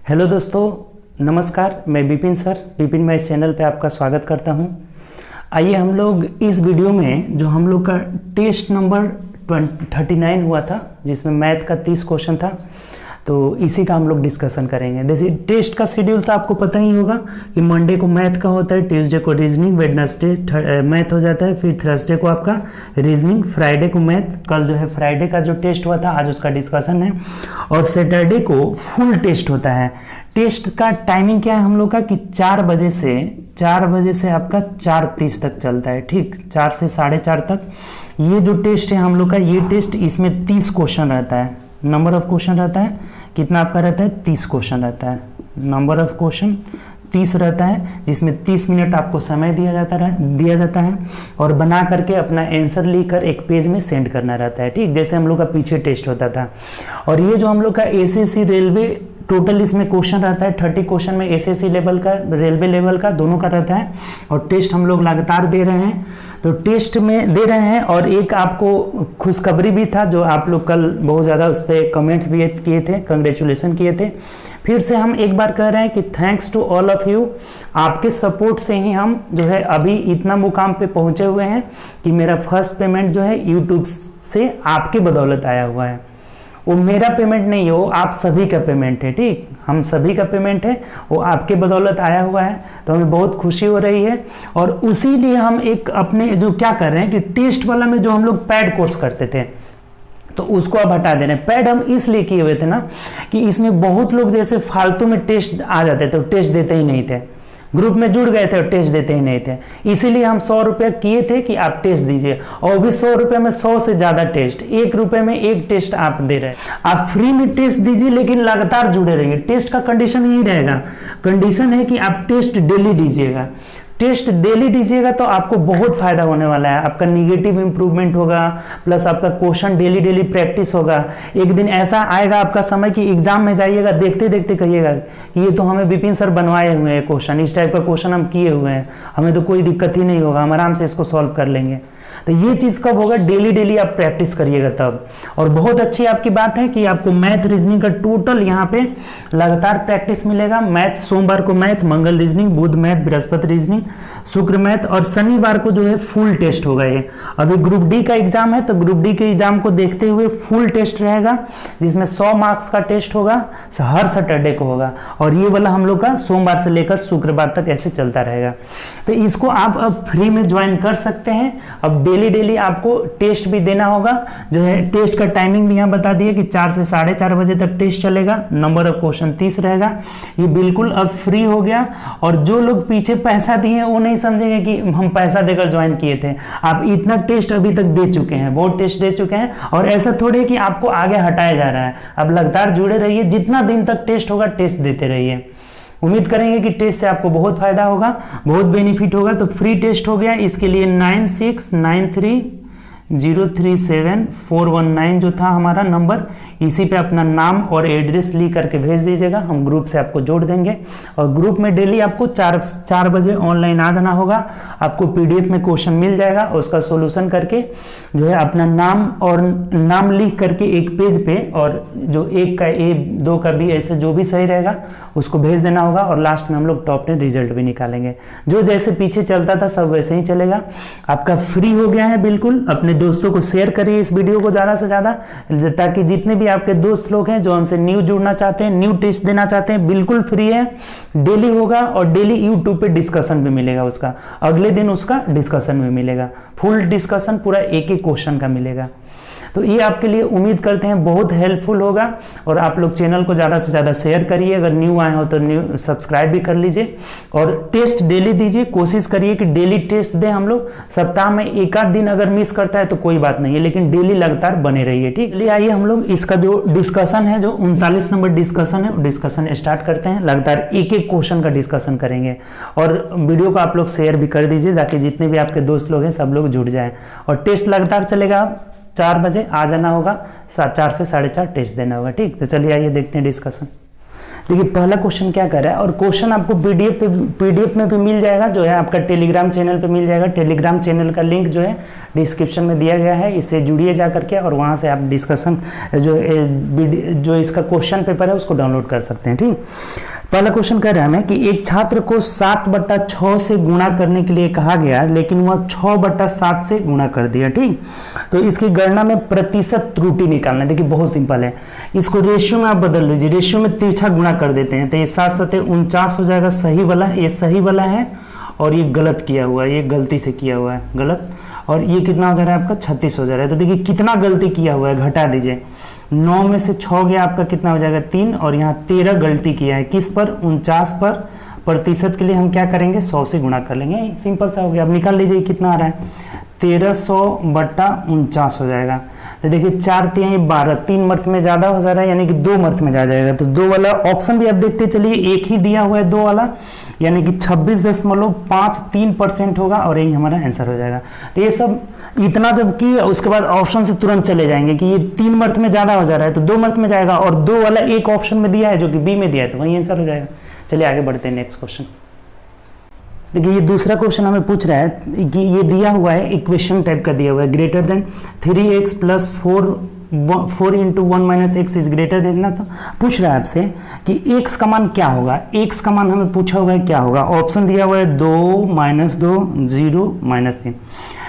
Hello दोस्तों, नमस्कार। मैं विपिन सर, विपिन मैं इस चैनल पे आपका स्वागत करता हूं। आइए हम लोग इस वीडियो में जो हम लोग का टेस्ट नंबर 39 हुआ था, जिसमें मैथ का 30 क्वेश्चन था, तो इसी का हम लोग डिस्कशन करेंगे। जैसे टेस्ट का शेड्यूल तो आपको पता ही होगा कि मंडे को मैथ का होता है, ट्यूसडे को रीजनिंग, वेडनेसडे मैथ हो जाता है, फिर थर्सडे को आपका रीजनिंग, फ्राइडे को मैथ। कल जो है फ्राइडे का जो टेस्ट हुआ था, आज उसका डिस्कशन है, और सैटरडे को फुल टेस्ट होता है। टेस्ट का टाइमिंग क्या है हम लोग का कि 4 बजे से आपका 4:30 तक चलता है। ठीक, 4 से 4:30 तक ये जो टेस्ट है हम लोग का, ये टेस्ट, इसमें 30 क्वेश्चन रहता है। नंबर ऑफ क्वेश्चन रहता है कितना आपका रहता है? 30 क्वेश्चन रहता है। नंबर ऑफ क्वेश्चन 30 रहता है, जिसमें 30 मिनट आपको समय दिया जाता है और बना करके अपना आंसर लिखकर एक पेज में सेंड करना रहता है। ठीक, जैसे हम लोग का पीछे टेस्ट होता था। और ये जो हम लोग का एसएससी रेलवे, टोटल इसमें क्वेश्चन रहता है 30 क्वेश्चन में, एसएससी लेवल का, रेलवे लेवल का, दोनों का रहता है। और टेस्ट हम लोग लगातार दे रहे हैं, तो टेस्ट में दे रहे हैं। और एक आपको खुशखबरी भी था, जो आप लोग कल बहुत ज़्यादा उस पर कमेंट्स भी किए थे, कंग्रेचुलेसन किए थे। फिर से हम एक बार कह रहे हैं कि thanks to all of you. आपके सपोर्ट से ही हम जो है अभी इतना मुकाम पे पहुंचे हुए हैं कि मेरा फर्स्ट पेमेंट जो है यूट्यूब से आपके बदौलत आया हुआ है। वो मेरा पेमेंट नहीं है, वो आप सभी का पेमेंट है। ठीक, हम सभी का पेमेंट है, वो आपके बदौलत आया हुआ है, तो हमें बहुत खुशी हो रही है। और उसी लिए हम एक अपने जो क्या कर रहे हैं कि टेस्ट वाला में जो हम लोग पैड कोर्स करते थे, तो उसको अब हटा दे रहे हैं। पैड हम इसलिए किए हुए थे ना कि इसमें बहुत लोग जैसे फालतू में टेस्ट आ जाते थे, तो टेस्ट देते ही नहीं थे, ग्रुप में जुड़ गए थे और टेस्ट देते ही नहीं थे। इसीलिए हम 100 रुपये किए थे कि आप टेस्ट दीजिए, और भी 100 रुपये में 100 से ज़्यादा टेस्ट, 1 रुपये में 1 टेस्ट आप दे रहे हैं। आप फ्री में टेस्ट दीजिए, लेकिन लगातार जुड़े रहिए। टेस्ट का कंडीशन यही रहेगा, कंडीशन है कि आप टेस्ट डेली दीजिएगा। टेस्ट डेली दीजिएगा तो आपको बहुत फायदा होने वाला है। आपका निगेटिव इंप्रूवमेंट होगा, प्लस आपका क्वेश्चन डेली प्रैक्टिस होगा। एक दिन ऐसा आएगा आपका समय कि एग्जाम में जाइएगा, देखते देखते कहिएगा कि ये तो हमें विपिन सर बनवाए हुए हैं क्वेश्चन, इस टाइप का क्वेश्चन हम किए हुए हैं, हमें तो कोई दिक्कत ही नहीं होगा, हम आराम से इसको सॉल्व कर लेंगे। तो ये चीज़ कब होगा? डेली आप प्रैक्टिस करिएगा तब। और बहुत अच्छी आपकी बात है कि आपको मैथ रीजनिंग का टोटल यहाँ पे लगातार प्रैक्टिस मिलेगा। मैथ सोमवार को मैथ, मंगल रीजनिंग, बुध मैथ, बृहस्पति रीजनिंग, शुक्र मैथ, और शनिवार को जो है फुल टेस्ट होगा। ये अभी ग्रुप डी का एग्जाम है, तो ग्रुप डी के एग्जाम को देखते हुए फुल टेस्ट रहेगा, जिसमें 100 मार्क्स का टेस्ट होगा, हर सैटरडे को होगा। और ये वाला हम लोग का सोमवार से लेकर शुक्रवार तक ऐसे चलता रहेगा। तो इसको आप अब फ्री में ज्वाइन कर सकते हैं। अब डेली आपको टेस्ट भी देना होगा। जो है टेस्ट का टाइमिंग भी यहाँ बता दिए कि 4 से 4:30 बजे तक टेस्ट चलेगा। नंबर ऑफ क्वेश्चन 30 रहेगा। ये बिल्कुल अब फ्री हो गया। और जो लोग पीछे पैसा दिए हैं वो नहीं समझेंगे कि हम पैसा देकर ज्वाइन किए थे। आप इतना टेस्ट अभी तक दे चुके हैं, बहुत टेस्ट दे चुके हैं, और ऐसा थोड़ी कि आपको आगे हटाया जा रहा है। अब लगातार जुड़े रहिए, जितना दिन तक टेस्ट होगा टेस्ट देते रहिए। उम्मीद करेंगे कि टेस्ट से आपको बहुत फायदा होगा, बहुत बेनिफिट होगा। तो फ्री टेस्ट हो गया। इसके लिए 9693037419 जो था हमारा नंबर, इसी पे अपना नाम और एड्रेस लिख करके भेज दीजिएगा। हम ग्रुप से आपको जोड़ देंगे। और ग्रुप में डेली आपको 4 बजे ऑनलाइन आ जाना होगा। आपको पीडीएफ में क्वेश्चन मिल जाएगा, उसका सोल्यूशन करके जो है अपना नाम लिख करके एक पेज पे, और जो 1 का A 2 का B, ऐसे जो भी सही रहेगा उसको भेज देना होगा। और लास्ट में हम लोग टॉप 10 रिजल्ट भी निकालेंगे। जो जैसे पीछे चलता था सब वैसे ही चलेगा। आपका फ्री हो गया है बिल्कुल। अपने दोस्तों को शेयर करिए इस वीडियो को ज़्यादा से ज़्यादा, ताकि जितने भी आपके दोस्त लोग हैं जो हमसे न्यू जुड़ना चाहते हैं, न्यू टेस्ट देना चाहते हैं, बिल्कुल फ्री है। डेली होगा, और डेली यूट्यूब पे डिस्कशन भी मिलेगा उसका, अगले दिन उसका डिस्कशन भी मिलेगा। फुल डिस्कशन पूरा एक क्वेश्चन का मिलेगा। तो ये आपके लिए उम्मीद करते हैं बहुत हेल्पफुल होगा। और आप लोग चैनल को ज़्यादा से ज़्यादा शेयर करिए। अगर न्यू आए हो तो न्यू सब्सक्राइब भी कर लीजिए। और टेस्ट डेली दीजिए, कोशिश करिए कि डेली टेस्ट दें हम लोग। सप्ताह में 1 आध दिन अगर मिस करता है तो कोई बात नहीं है, लेकिन डेली लगातार बने रहिए। ठीक, चलिए आइए हम लोग इसका जो डिस्कशन है, जो 39 नंबर डिस्कशन है, वो डिस्कशन स्टार्ट करते हैं। लगातार एक क्वेश्चन का डिस्कशन करेंगे। और वीडियो को आप लोग शेयर भी कर दीजिए, ताकि जितने भी आपके दोस्त लोग हैं सब लोग जुड़ जाएं। और टेस्ट लगातार चलेगा, 4 बजे आ जाना होगा, 4 से 4:30 टेस्ट देना होगा। ठीक, तो चलिए आइए देखते हैं डिस्कशन। देखिए पहला क्वेश्चन क्या कर रहा है, और क्वेश्चन आपको पीडीएफ में भी मिल जाएगा, जो है आपका टेलीग्राम चैनल पे मिल जाएगा। टेलीग्राम चैनल का लिंक जो है डिस्क्रिप्शन में दिया गया है, इससे जुड़िए जा करके, और वहाँ से आप डिस्कशन जो इसका क्वेश्चन पेपर है उसको डाउनलोड कर सकते हैं। ठीक, पहला क्वेश्चन कह रहा है हमें कि एक छात्र को 7/6 से गुणा करने के लिए कहा गया, लेकिन वह 6/7 से गुणा कर दिया। ठीक, तो इसकी गणना में प्रतिशत त्रुटि निकालना है। देखिए बहुत सिंपल है, इसको रेशियो में आप बदल लीजिए, रेशियो में तिरछा गुणा कर देते हैं, तो ये 7×7=49 हो जाएगा, सही वाला, ये सही वाला है, और ये गलत किया हुआ है, ये गलती से किया हुआ है, गलत, और ये कितना हो जा रहा है आपका 36 हो जा रहा है। तो देखिए कितना गलती किया हुआ है, घटा दीजिए, 9 में से 6 गया आपका, कितना हो जाएगा 3, और यहाँ 13 गलती किया है, किस पर, 49 पर। प्रतिशत के लिए हम क्या करेंगे, 100 से गुणा कर लेंगे, सिंपल सा हो गया। अब निकाल लीजिए कितना आ रहा है, 1300/49 हो जाएगा। तो देखिए 4×3=12, 3 मर्थ में ज़्यादा हो जा रहा है, यानी कि 2 मर्थ में जा जाएगा। तो 2 वाला ऑप्शन भी आप देखते चलिए, एक ही दिया हुआ है 2 वाला, यानी कि 26.53% होगा, और यही हमारा आंसर हो जाएगा। तो ये सब इतना जब किया, उसके बाद ऑप्शन से तुरंत चले जाएंगे कि ये 3 मर्थ में ज़्यादा हो जा रहा है, तो 2 मर्थ में जाएगा, और 2 वाला एक ऑप्शन में दिया है जो कि बी में दिया है, तो वही आंसर हो जाएगा। चलिए आगे बढ़ते हैं, नेक्स्ट क्वेश्चन। देखिए ये दूसरा क्वेश्चन हमें पूछ रहा है कि ये दिया हुआ है, इक्वेशन टाइप का दिया हुआ है, greater than 3x + 4 × 1 - x is greater than ना, तो पूछ रहा है आपसे कि x का मान क्या होगा। x का मान हमें पूछा हुआ है क्या होगा, ऑप्शन दिया हुआ है 2 - 2 0 - 3।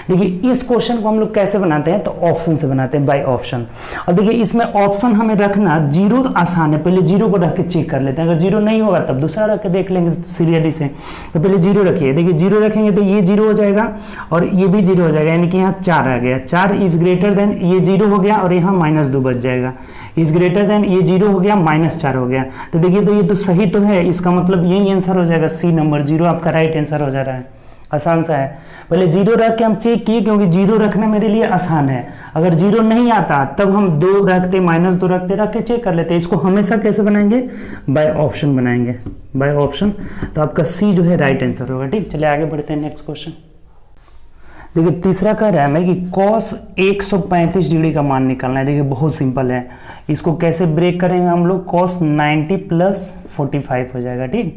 देखिए इस क्वेश्चन को हम लोग कैसे बनाते हैं, तो ऑप्शन से बनाते हैं, बाय ऑप्शन। और देखिए इसमें ऑप्शन हमें रखना, 0 आसान है, पहले 0 को रख के चेक कर लेते हैं, अगर 0 नहीं होगा तब दूसरा रख के देख लेंगे सीरियली से। तो पहले 0 रखिए, देखिए 0 रखेंगे तो ये 0 हो जाएगा, और ये भी 0 हो जाएगा, यानी कि यहाँ 4 आ गया, 4 इज ग्रेटर देन, ये 0 हो गया, और यहाँ -2 बच जाएगा, इज ग्रेटर देन, ये 0 हो गया, -4 हो गया। तो देखिए तो ये तो सही तो है, इसका मतलब यही आंसर हो जाएगा, सी नंबर 0 आपका राइट आंसर हो जा रहा है। आसान सा है, पहले 0 रख के हम चेक किए, क्योंकि 0 रखना मेरे लिए आसान है। अगर 0 नहीं आता तब हम 2 रखते, -2 रखते, रख के चेक कर लेते। इसको हमेशा कैसे बनाएंगे, बाय ऑप्शन बनाएंगे, बाय ऑप्शन। तो आपका सी जो है राइट आंसर होगा। ठीक, चलिए आगे बढ़ते हैं, नेक्स्ट क्वेश्चन। देखिए तीसरा कह रहा है हमें कि cos 135 डिग्री का मान निकालना है। देखिए बहुत सिंपल है, इसको कैसे ब्रेक करेंगे हम लोग, cos 90 + 45 हो जाएगा। ठीक,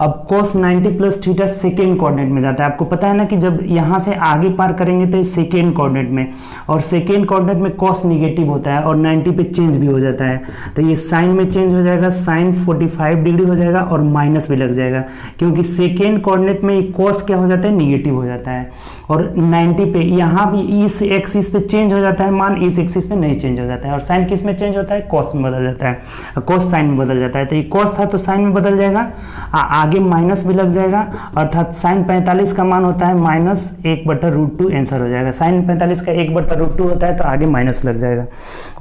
अब cos 90 + थीटा सेकेंड कोऑर्डिनेट में जाता है। आपको पता है ना कि जब यहाँ से आगे पार करेंगे तो सेकेंड कोऑर्डिनेट में, और सेकेंड कोऑर्डिनेट में cos नेगेटिव होता है, और 90 पे चेंज भी हो जाता है, तो ये साइन में चेंज हो जाएगा, साइन 45 डिग्री हो जाएगा, और माइनस भी लग जाएगा, क्योंकि सेकेंड कोऑर्डिनेट में cos क्या हो जाता है, निगेटिव हो जाता है। और 90 पे यहाँ भी इस एक्सिस पे चेंज हो जाता है मान, इस एक्सिस पे नहीं चेंज हो जाता है। और साइन किस में चेंज होता है, cos में बदल जाता है, cos साइन में बदल जाता है। तो ये cos था तो साइन में बदल जाएगा, आगे माइनस भी लग जाएगा, अर्थात साइन 45 का मान होता है -1/√2 आंसर हो जाएगा। साइन 45 का 1/√2 होता है, तो आगे माइनस लग जाएगा।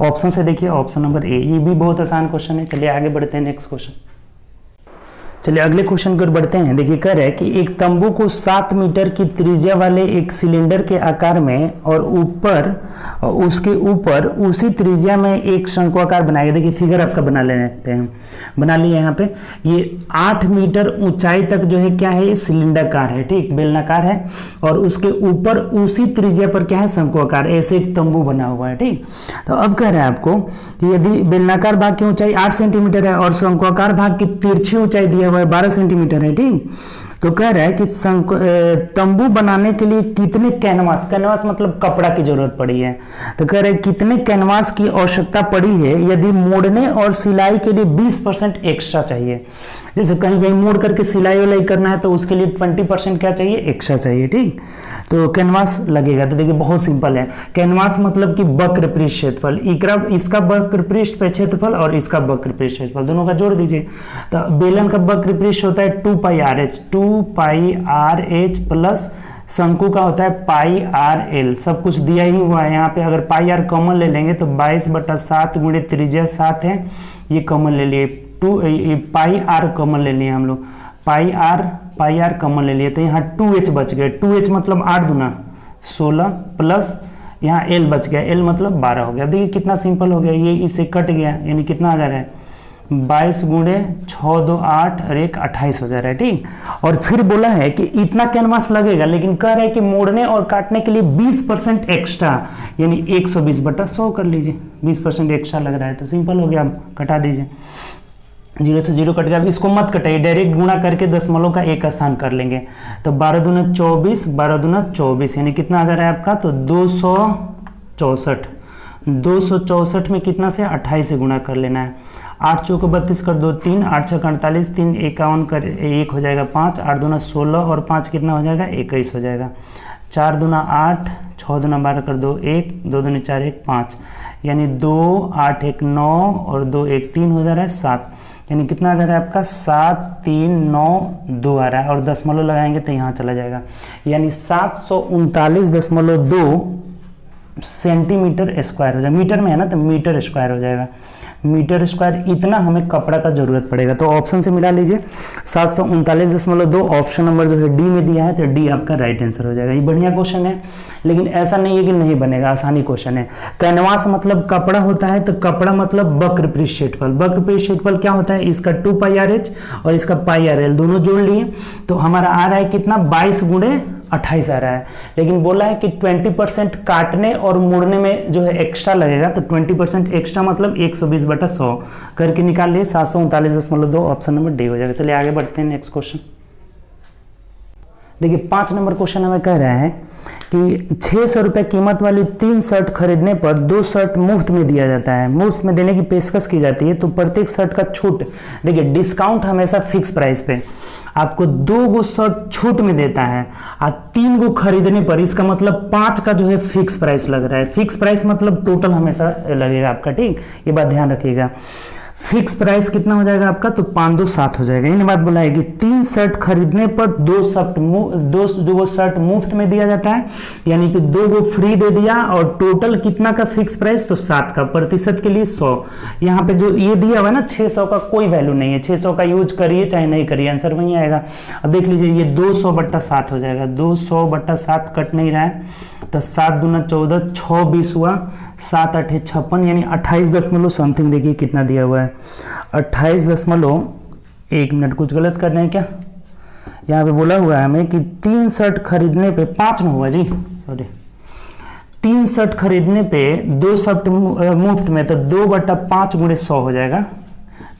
ऑप्शन से देखिए, ऑप्शन नंबर ए, ये भी बहुत आसान क्वेश्चन है। चलिए आगे बढ़ते हैं, नेक्स्ट क्वेश्चन। चलिए अगले क्वेश्चन पर बढ़ते हैं। देखिए कह रहे हैं कि एक तंबू को 7 मीटर की त्रिज्या वाले एक सिलेंडर के आकार में, और उसके ऊपर उसी त्रिज्या में एक शंक्वाकार बनाया। देखिए फिगर आपका बना लेते हैं, बना लिया यहाँ पे। ये 8 मीटर ऊंचाई तक जो है क्या है, ये सिलेंडरकार है, ठीक, बेलनाकार है, और उसके ऊपर उसी त्रिज्या पर क्या है, शंक्वाकार, ऐसे एक तंबू बना हुआ है। ठीक, तो अब कह रहे हैं आपको कि यदि बेलनाकार भाग की ऊंचाई 8 सेंटीमीटर है और शंक्वाकार भाग की तिरछी ऊंचाई दिया हुआ है 12 सेंटीमीटर है। ठीक, तो कह रहा है कि तंबू बनाने के लिए कितने कैनवास, कैनवास मतलब कपड़ा की जरूरत पड़ी है। तो कह रहे हैं कितने कैनवास की आवश्यकता पड़ी है यदि मोड़ने और सिलाई के लिए 20% एक्स्ट्रा चाहिए। जैसे कहीं कहीं मोड़ करके सिलाई वालाई करना है तो उसके लिए 20% क्या चाहिए, एक्स्ट्रा चाहिए। ठीक, तो कैनवास लगेगा। तो देखिए बहुत सिंपल है, कैनवास मतलब कि वक्र पृष्ठ क्षेत्रफल, इसका वक्र पृष्ठ पे क्षेत्रफल और इसका वक्र पृष्ठ क्षेत्रफल दोनों का जोड़ दीजिए। तो बेलन का वक्र पृष्ठ होता है 2πr प्लस शंकु का होता है πrl। सब कुछ दिया ही हुआ है यहाँ पे। अगर πr कॉमन ले लेंगे तो 22/7 गुणे त्रिज्या 7 है, ये कॉमन ले लिए, πr कॉमन ले लिए हम लोग, πr कॉमन ले लिए, तो यहाँ 2h बच गए। 2h मतलब 8 दूना 16 प्लस यहाँ l बच गया, l मतलब 12 हो गया। देखिए कितना सिंपल हो गया, ये इससे कट गया, यानी कितना आ जा रहा है 22 गुणे 6 2 8 और 1 28 हो जा रहा है। ठीक, और फिर बोला है कि इतना कैनवास लगेगा, लेकिन कह रहा है कि मोड़ने और काटने के लिए 20% एक्स्ट्रा, यानी 120/100 कर लीजिए। 20% एक्स्ट्रा लग रहा है तो सिंपल हो गया, आप कटा दीजिए। 0 से 0 कट गया। अब इसको मत कटाइए, डायरेक्ट गुणा करके दशमलव का एक स्थान कर लेंगे। तो 12 दूना 24, 12 दूना 24 यानी कितना आ जा रहा है आपका, तो 264। 264 में कितना से 28 से गुणा कर लेना है। 8 चौक 32 कर 2 3, 8 छक 48, 3 51 कर 1 हो जाएगा 5, 8 दूना 16 और 5 कितना हो जाएगा 21 हो जाएगा। 4 दूना 8, 6 दूना 12 कर 2 1, 2 दूनी 4 1 5 यानी 2 8 1 9 और 2 1 3 हो जा रहा है 7 यानी कितना आ जा रहा है आपका 7 3 9 2 आ रहा है और दशमलव लगाएंगे तो यहाँ चला जाएगा यानी 739.2 सेंटीमीटर स्क्वायर हो जाएगा। मीटर में है ना तो मीटर स्क्वायर हो जाएगा। मीटर स्क्वायर इतना हमें कपड़ा का जरूरत पड़ेगा। तो ऑप्शन से मिला लीजिए 739.2 ऑप्शन नंबर जो है डी में दिया है तो डी आपका राइट आंसर हो जाएगा। ये बढ़िया क्वेश्चन है लेकिन ऐसा नहीं है कि नहीं बनेगा, आसानी क्वेश्चन है। कैनवास मतलब कपड़ा होता है तो कपड़ा मतलब वक्र पृष्ठ क्षेत्रफल। वक्र पृष्ठ क्षेत्रफल क्या होता है, इसका 2πrh और इसका πrl दोनों जोड़ लिए तो हमारा आ रहा है कितना 22 गुणे 28 आ रहा है। लेकिन बोला है कि 20% काटने और मोड़ने में जो है एक्स्ट्रा लगेगा तो 20% एक्स्ट्रा मतलब 120/100 करके निकाल लिए 739.2 ऑप्शन नंबर डी हो जाएगा। चलिए आगे बढ़ते हैं नेक्स्ट क्वेश्चन। देखिए 5 नंबर क्वेश्चन हमें कह रहा है कि 600 रुपये कीमत वाली 3 शर्ट खरीदने पर 2 शर्ट मुफ्त में दिया जाता है, मुफ्त में देने की पेशकश की जाती है तो प्रत्येक शर्ट का छूट, देखिए डिस्काउंट हमेशा फिक्स प्राइस पे आपको 2 गो शर्ट छूट में देता है और 3 गो खरीदने पर इसका मतलब 5 का जो है फिक्स प्राइस लग रहा है। फिक्स प्राइस मतलब टोटल हमेशा लगेगा आपका, ठीक, ये बात ध्यान रखिएगा। फिक्स प्राइस कितना हो जाएगा आपका, तो 5 2 7 हो जाएगा। ये बात बोला है कि 3 शर्ट खरीदने पर 2 शर्ट मुफ्त में दिया जाता है यानी कि 2 गो फ्री दे दिया और टोटल कितना का फिक्स प्राइस, तो 7 का, प्रतिशत के लिए 100। यहाँ पे जो ये दिया हुआ है ना 600 का कोई वैल्यू नहीं है, 600 का यूज करिए चाहे नहीं करिए आंसर वही आएगा। अब देख लीजिए ये 200/7 हो जाएगा, 200/7 कट नहीं रहा है तो 7 दूना 14, 6 20 हुआ, 7 8 56 यानी 28 दशमलव समथिंग। देखिए कितना दिया हुआ है 28 मिनट कुछ गलत कर रहे हैं क्या, यहाँ पे बोला हुआ है हमें कि 3 शर्ट खरीदने पे 5 में हुआ जी, सॉरी 3 शर्ट खरीदने पे 2 शर्ट मुफ्त में तो 2/5 गुणे 100 हो जाएगा।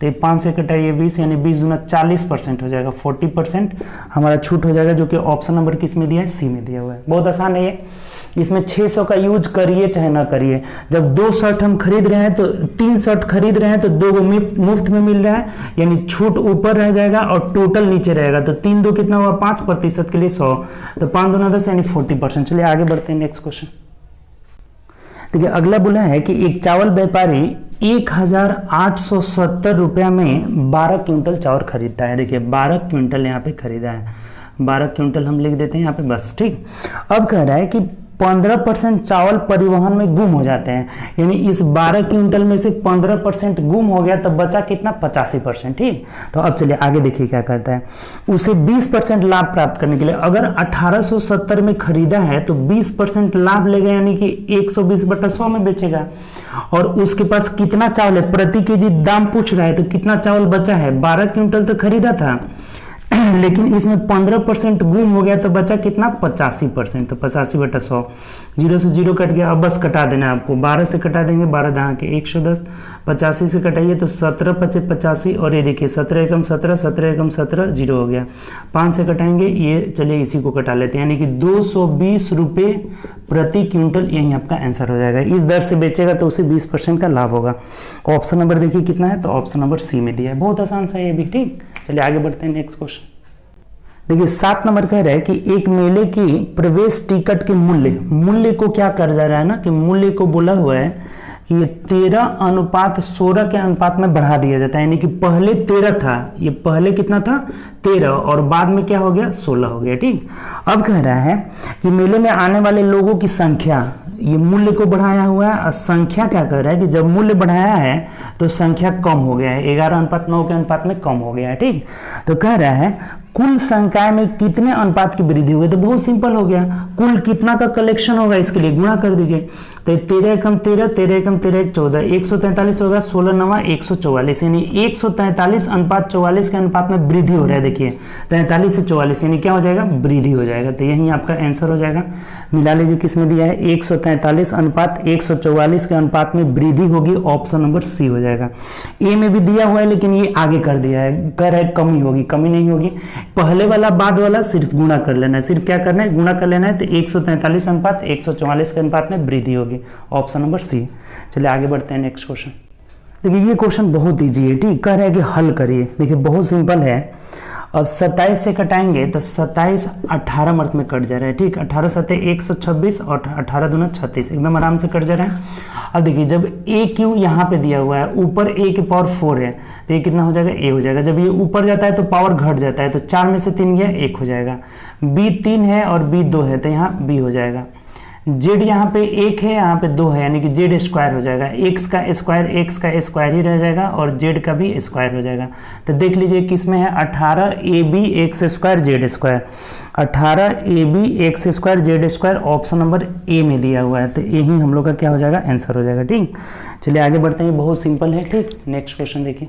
तो 5 से कटाइए 20 यानी 20 दूना 40% हो जाएगा, 40% हमारा छूट हो जाएगा जो कि ऑप्शन नंबर किस में दिया है, सी में दिया हुआ है। बहुत आसान है ये, इसमें 600 का यूज करिए चाहे ना करिए। जब 2 शर्ट हम खरीद रहे हैं तो 3 शर्ट खरीद रहे हैं तो 2 मुफ्त में मिल रहा है यानी छूट ऊपर रह जाएगा और टोटल नीचे रहेगा। तो 3 2 कितना हुआ 5, प्रतिशत के लिए 100 तो 5 दूना 10 यानी 40%। चलिए आगे बढ़ते हैं नेक्स्ट क्वेश्चन। देखिए अगला बोला है कि एक चावल व्यापारी 1870 रुपया में 12 क्विंटल चावल खरीदता है। देखिए 12 क्विंटल यहाँ पे खरीदा है, 12 क्विंटल हम लिख देते हैं यहाँ पे बस, ठीक। अब कह रहा है कि 15% चावल परिवहन में गुम हो जाते हैं यानी इस 12 क्विंटल में से 15% गुम हो गया तो बचा कितना 85%, ठीक। तो अब चलिए आगे देखिए क्या करता है, उसे 20% लाभ प्राप्त करने के लिए अगर 1870 में खरीदा है तो 20% लाभ लेगा यानी कि 120/100 में बेचेगा। और उसके पास कितना चावल है, प्रति केजी दाम पूछ रहा है तो कितना चावल बचा है, 12 क्विंटल तो खरीदा था लेकिन इसमें 15% गुम हो गया तो बचा कितना 85%, तो 85/100, 0 से 0 कट गया। अब बस कटा देना है आपको, 12 से कटा देंगे 12 दहाँ के 110, 85 से कटाइए तो 17 5 85 और ये देखिए 17 एकम 17, 17 एकम 17, 0 हो गया। 5 से कटाएंगे ये, चलिए इसी को कटा लेते हैं यानी कि 220 रुपये प्रति क्विंटल, यही आपका आंसर हो जाएगा। इस दर से बेचेगा तो उसे 20% का लाभ होगा। ऑप्शन नंबर देखिए कितना है, तो ऑप्शन नंबर सी में दिया है। बहुत आसान सा है ये भी, ठीक। चलिए आगे बढ़ते हैं नेक्स्ट क्वेश्चन। देखिए 7 नंबर कह रहा है कि एक मेले की प्रवेश टिकट के मूल्य को क्या कर जा रहा है ना, कि मूल्य को बोला हुआ है कि ये 13:16 के अनुपात में बढ़ा दिया जाता है यानी कि पहले 13 था, ये पहले कितना था 13 और बाद में क्या हो गया 16 हो गया, ठीक। अब कह रहा है कि मेले में आने वाले लोगों की संख्या, ये मूल्य को बढ़ाया हुआ है और संख्या क्या कर रहा है कि जब मूल्य बढ़ाया है तो संख्या कम हो गया है, 11:9 के अनुपात में कम हो गया है, ठीक। तो कह रहा है कुल संख्या में कितने अनुपात की वृद्धि हो गई, तो बहुत सिंपल हो गया, कुल कितना का कलेक्शन होगा इसके लिए गुणा कर दीजिए। तो 13 एकम 13, 13 एकम 13 14, 143 होगा, 16 9 144 यानी 143:44 के अनुपात में वृद्धि हो रहा है। देखिए 43 से 44 यानी क्या हो जाएगा, वृद्धि हो जाएगा। तो यही आपका आंसर हो जाएगा। मिला लीजिए किस में दिया है 143 अनुपात 144 के अनुपात में वृद्धि होगी, ऑप्शन नंबर सी हो जाएगा। ए में भी दिया हुआ है लेकिन ये आगे कर दिया है, कह रहा है कमी होगी, कमी नहीं होगी, पहले वाला बाद वाला सिर्फ गुणा कर लेना है, सिर्फ क्या करना है गुणा कर लेना है, तो 143 अनुपात 144 के अनुपात में वृद्धि होगी, ऑप्शन नंबर सी। चलिए आगे बढ़ते हैं नेक्स्ट क्वेश्चन। देखिए ये क्वेश्चन बहुत इजी है, ठीक, कह रहा है कि हल करिए। देखिए बहुत सिंपल है, अब 27 से कटाएंगे तो 27 18 मर्त में कट जा रहा है, ठीक, 18 सतह 126 और 18 दूना 36, एकदम आराम से कट जा रहा है। अब देखिए जब ए क्यू यहाँ पे दिया हुआ है, ऊपर ए की पावर 4 है तो ये कितना हो जाएगा ए हो जाएगा, जब ये ऊपर जाता है तो पावर घट जाता है, तो 4 में से 3 गया 1 हो जाएगा, बी 3 है और बी 2 है तो यहाँ बी हो जाएगा, जेड यहाँ पे 1 है यहाँ पे 2 है यानी कि जेड स्क्वायर हो जाएगा, एक्स का स्क्वायर ही रह जाएगा और जेड का भी स्क्वायर हो जाएगा। तो देख लीजिए किस में है 18 a b x square z square, 18 a b x square z square option number a में दिया हुआ है, तो यही हम लोग का क्या हो जाएगा आंसर हो जाएगा, ठीक। चलिए आगे बढ़ते हैं, बहुत सिंपल है, ठीक। नेक्स्ट क्वेश्चन देखिए।